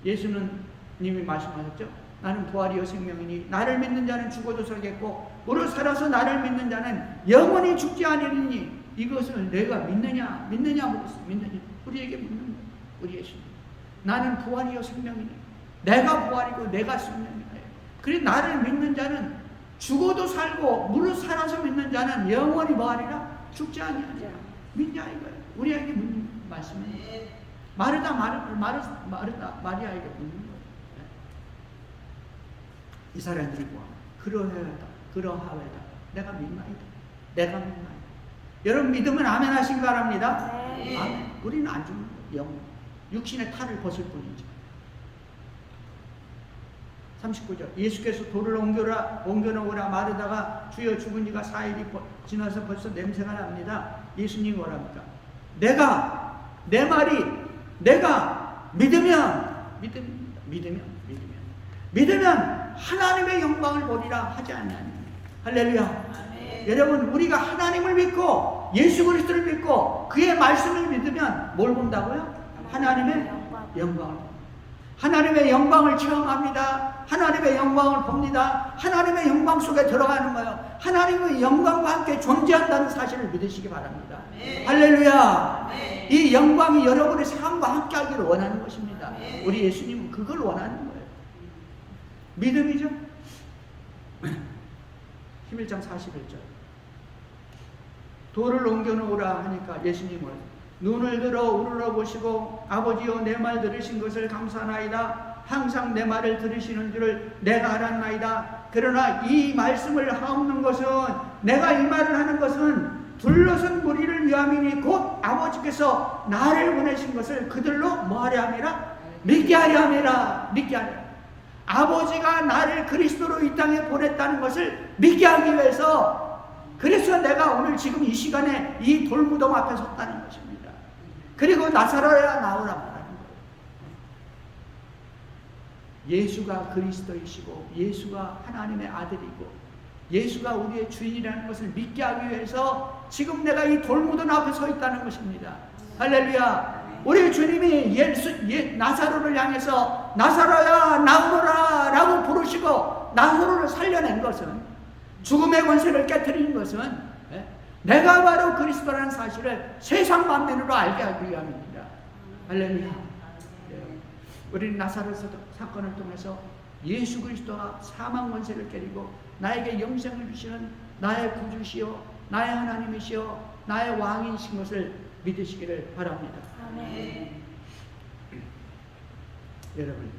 [SPEAKER 1] 예수는 님이 말씀하셨죠. 나는 부활이요 생명이니 나를 믿는 자는 죽어도 살겠고 오늘 살아서 나를 믿는 자는 영원히 죽지 아니하리니. 이것을 내가 믿느냐 물었어요. 믿느냐. 우리에게 묻는 거예요. 우리 예수님. 나는 부활이요 생명이니 내가 부활이고 내가 생명이다. 그래 나를 믿는 자는 죽어도 살고 무릇 살아서 믿는 자는 영원히 뭐하리라? 죽지 아니하리라. 믿냐 이거예요. 우리에게 묻는 말씀이에요. 마리아에게 묻는 거예요. 이 사람들이 그러하외다. 내가 믿나이다. 내가 믿나이다. 여러분 믿으면 아멘 하시기 바랍니다. 네. 아멘. 우리는 안 죽는 거예요. 영원. 육신의 탈을 벗을 뿐이죠. 39절. 예수께서 돌을 옮겨놓으라 마르다가 주여 죽은 지가 4일이 지나서 벌써 냄새가 납니다. 예수님 뭐랍니까? 내 말이 내가 믿으면 하나님의 영광을 보리라 하지 않나니. 할렐루야. 여러분 우리가 하나님을 믿고 예수 그리스도를 믿고 그의 말씀을 믿으면 뭘 본다고요? 하나님의 영광을. 하나님의 영광을 체험합니다. 하나님의 영광을 봅니다. 하나님의 영광 속에 들어가는 거예요. 하나님의 영광과 함께 존재한다는 사실을 믿으시기 바랍니다. 할렐루야. 이 영광이 여러분의 삶과 함께 하기를 원하는 것입니다. 우리 예수님은 그걸 원하는 거예요. 믿음이죠. 11장 41절. 돌을 옮겨놓으라 하니까 예수님은 눈을 들어 우러러보시고 아버지여 내 말 들으신 것을 감사하나이다. 항상 내 말을 들으시는 줄을 내가 알았나이다. 그러나 이 말씀을 하옵는 것은, 내가 이 말을 하는 것은 둘러선 무리를 위함이니 곧 아버지께서 나를 보내신 것을 그들로 뭐하려 함이라? 믿게 하려 함이라. 믿게 하려. 아버지가 나를 그리스도로 이 땅에 보냈다는 것을 믿게 하기 위해서, 그래서 내가 오늘 지금 이 시간에 이 돌무덤 앞에 섰다는 것입니다. 그리고 나사로야 나오라고 하는 거예요. 예수가 그리스도이시고 예수가 하나님의 아들이고 예수가 우리의 주인이라는 것을 믿게 하기 위해서 지금 내가 이 돌무덤 앞에 서 있다는 것입니다. 할렐루야. 우리 주님이 나사로를 향해서 나사로야 나오너라 라고 부르시고 나사로를 살려낸 것은, 죽음의 권세를 깨뜨리는 것은 내가 바로 그리스도라는 사실을 세상 만면으로 알게 하기 위함입니다. 할렐루야. 우리는 나사로 사건을 통해서 예수 그리스도가 사망 권세를 깨리고 나에게 영생을 주시는 나의 구주시요 나의 하나님이시요 나의 왕이신 것을 믿으시기를 바랍니다.
[SPEAKER 2] 아멘.
[SPEAKER 1] 여러분,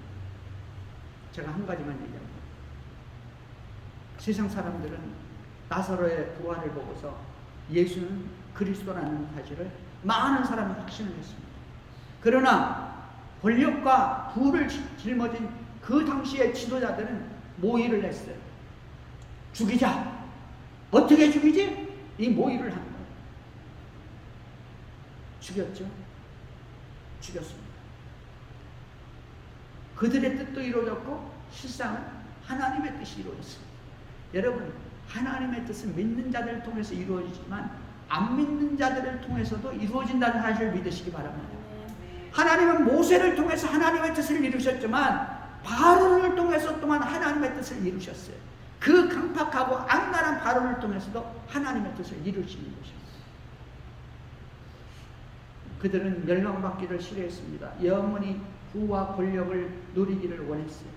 [SPEAKER 1] 제가 한 가지만 얘기합니다. 세상 사람들은 나사로의 부활을 보고서 예수는 그리스도라는 사실을 많은 사람이 확신을 했습니다. 그러나 권력과 부를 짊어진 그 당시의 지도자들은 모의를 했어요. 죽이자. 어떻게 죽이지? 이 모의를 한 거예요. 죽였죠. 죽였습니다. 그들의 뜻도 이루어졌고 실상은 하나님의 뜻이 이루어졌습니다. 여러분, 하나님의 뜻은 믿는 자들을 통해서 이루어지지만 안 믿는 자들을 통해서도 이루어진다는 사실을 믿으시기 바랍니다. 하나님은 모세를 통해서 하나님의 뜻을 이루셨지만 바로를 통해서 또한 하나님의 뜻을 이루셨어요. 그 강팍하고 악랄한 바로를 통해서도 하나님의 뜻을 이루시는 것입니다. 그들은 멸망받기를 싫어했습니다. 영원히 부와 권력을 누리기를 원했어요.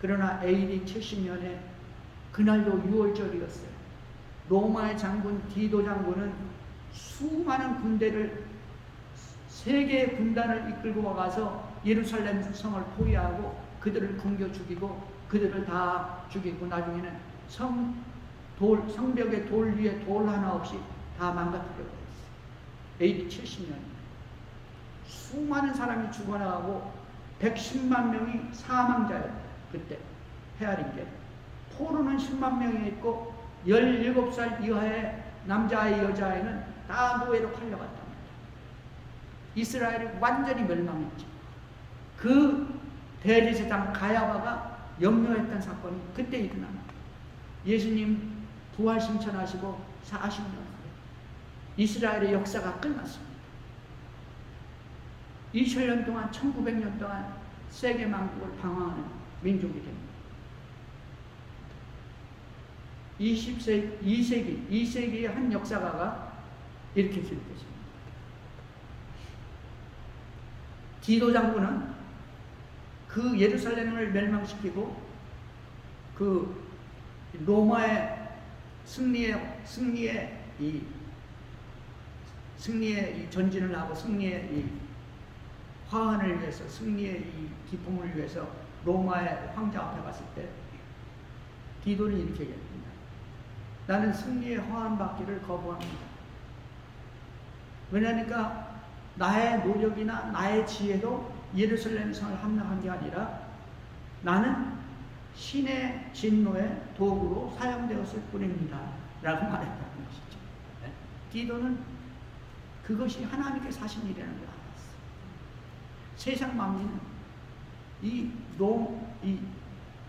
[SPEAKER 1] 그러나 AD 70년에 그날도 6월절이었어요. 로마의 장군 디도 장군은 수많은 군대를, 세 개의 군단을 이끌고 와가서 예루살렘 성을 포위하고 그들을 굶겨 죽이고 그들을 다 죽이고 나중에는 성벽의 돌 위에 돌 하나 없이 다 망가뜨려 버렸어요. AD 70년. 수많은 사람이 죽어나가고 110만 명이 사망자예요. 그때 헤아린 게. 포로는 10만 명이 있고 17살 이하의 남자아이 여자아이는 다 노예로 팔려갔답니다. 이스라엘이 완전히 멸망했죠. 그 대제사장 가야바가 염려했던 사건이 그때 일어납니다. 예수님 부활 승천하시고 40년 후에 이스라엘의 역사가 끝났습니다. 2000년 동안 1900년 동안 세계 만국을 방황하는 민족이 됩니다. 2세기의 한 역사가가 이렇게 기록했습니다. 디도 장군은 그 예루살렘을 멸망시키고 그 로마의 승리의 이 전진을 하고 승리의 이 화환을 위해서, 승리의 이 기쁨을 위해서 로마의 황제 앞에 갔을 때 디도는 이렇게 얘기합니다. 나는 승리의 화환 받기를 거부합니다. 왜냐니까 나의 노력이나 나의 지혜로 예루살렘 성을 함락한 게 아니라 나는 신의 진노의 도구로 사용되었을 뿐입니다. 라고 말했다는 것이죠. 디도는 그것이 하나님께서 하신 일이라는 걸 알았어요. 세상 만민은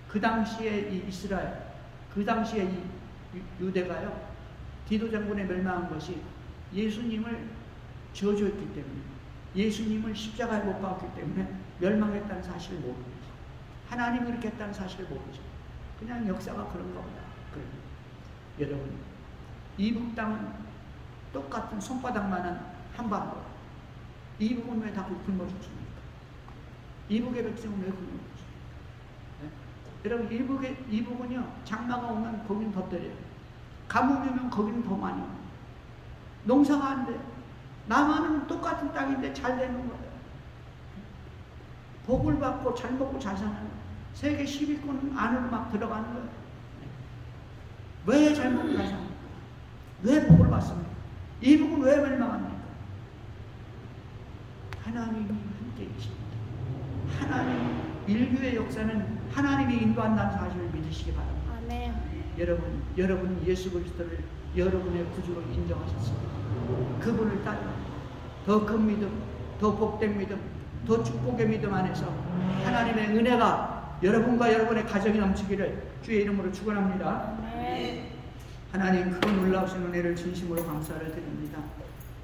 [SPEAKER 1] 그 당시에 이 이스라엘, 그 당시에 이 유대가요, 디도 장군의 멸망한 것이 예수님을 저주했기 때문에, 예수님을 십자가에 못 박았기 때문에 멸망했다는 사실을 모르죠. 하나님이 그렇게 했다는 사실을 모르죠. 그냥 역사가 그런가 보다. 여러분, 이북 땅은 똑같은 손바닥만한 한반도. 이북은 왜 다 굶어 죽습니까? 이북의 백성은 왜 굶어 죽습니까? 여러분, 이북은요, 장마가 오면 거기는 더 때려요. 가뭄이 오면 거기는 더 많이 와요. 농사가 안 돼요. 남한은 똑같은 땅인데 잘 되는 거예요. 복을 받고 잘 먹고 잘 사는 거예요. 세계 10위권 안으로 막 들어가는 거예요. 왜 잘 먹고 잘 삽니까? 왜 복을 받습니까? 이북은 왜 멸망합니까? 하나님이 함께 계십니다. 하나님, 인류의 역사는 하나님이 인도한다는 사실을 믿으시기 바랍니다.
[SPEAKER 2] 아멘.
[SPEAKER 1] 여러분 예수 그리스도를 여러분의 구주로 인정하셨습니다. 그분을 따라 더 큰 믿음, 더 복된 믿음, 더 축복의 믿음 안에서 하나님의 은혜가 여러분과 여러분의 가정이 넘치기를 주의 이름으로 축원합니다.
[SPEAKER 2] 아멘.
[SPEAKER 1] 하나님 그 놀라우신 은혜를 진심으로 감사를 드립니다.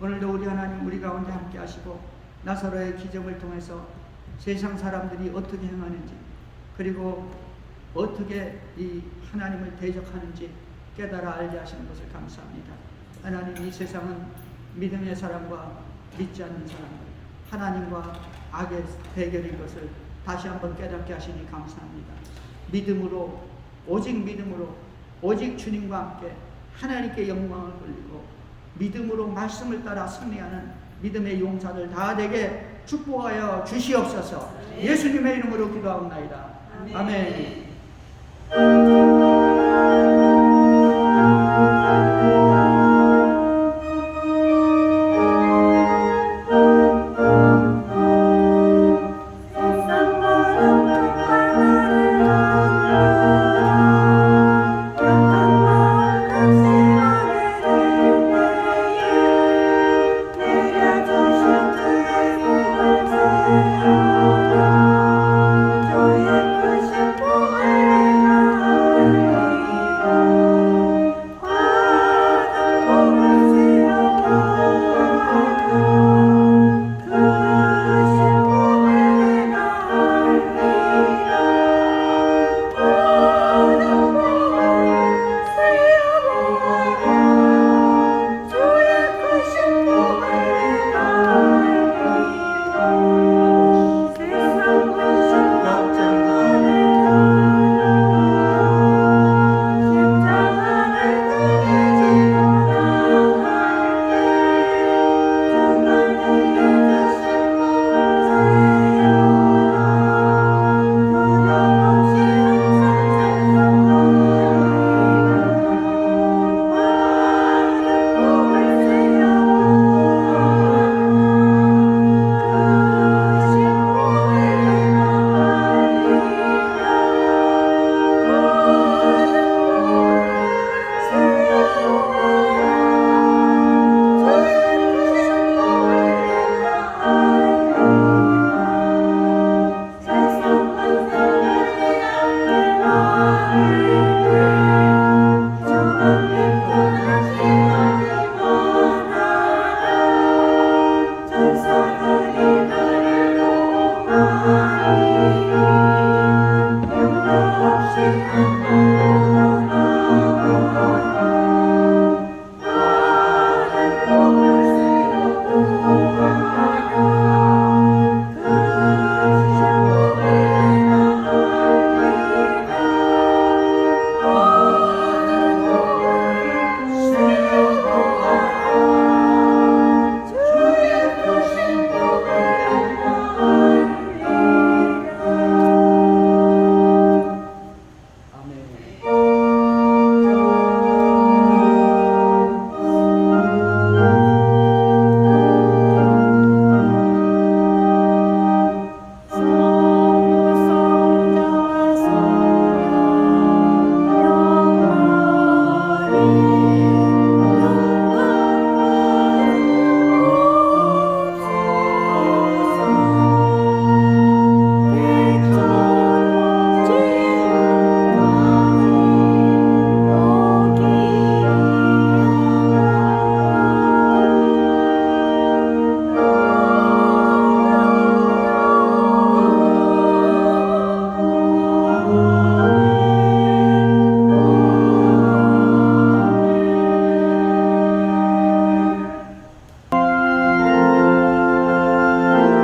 [SPEAKER 1] 오늘도 우리 하나님 우리 가운데 함께 하시고 나사로의 기적을 통해서 세상 사람들이 어떻게 행하는지 그리고 어떻게 이 하나님을 대적하는지 깨달아 알게 하시는 것을 감사합니다. 하나님 이 세상은 믿음의 사람과 믿지 않는 사람들 하나님과 악의 대결인 것을 다시 한번 깨닫게 하시니 감사합니다. 믿음으로 오직 주님과 함께 하나님께 영광을 돌리고 믿음으로 말씀을 따라 승리하는 믿음의 용사들 다 되게 축복하여 주시옵소서. 예수님의 이름으로 기도하옵나이다. 아멘.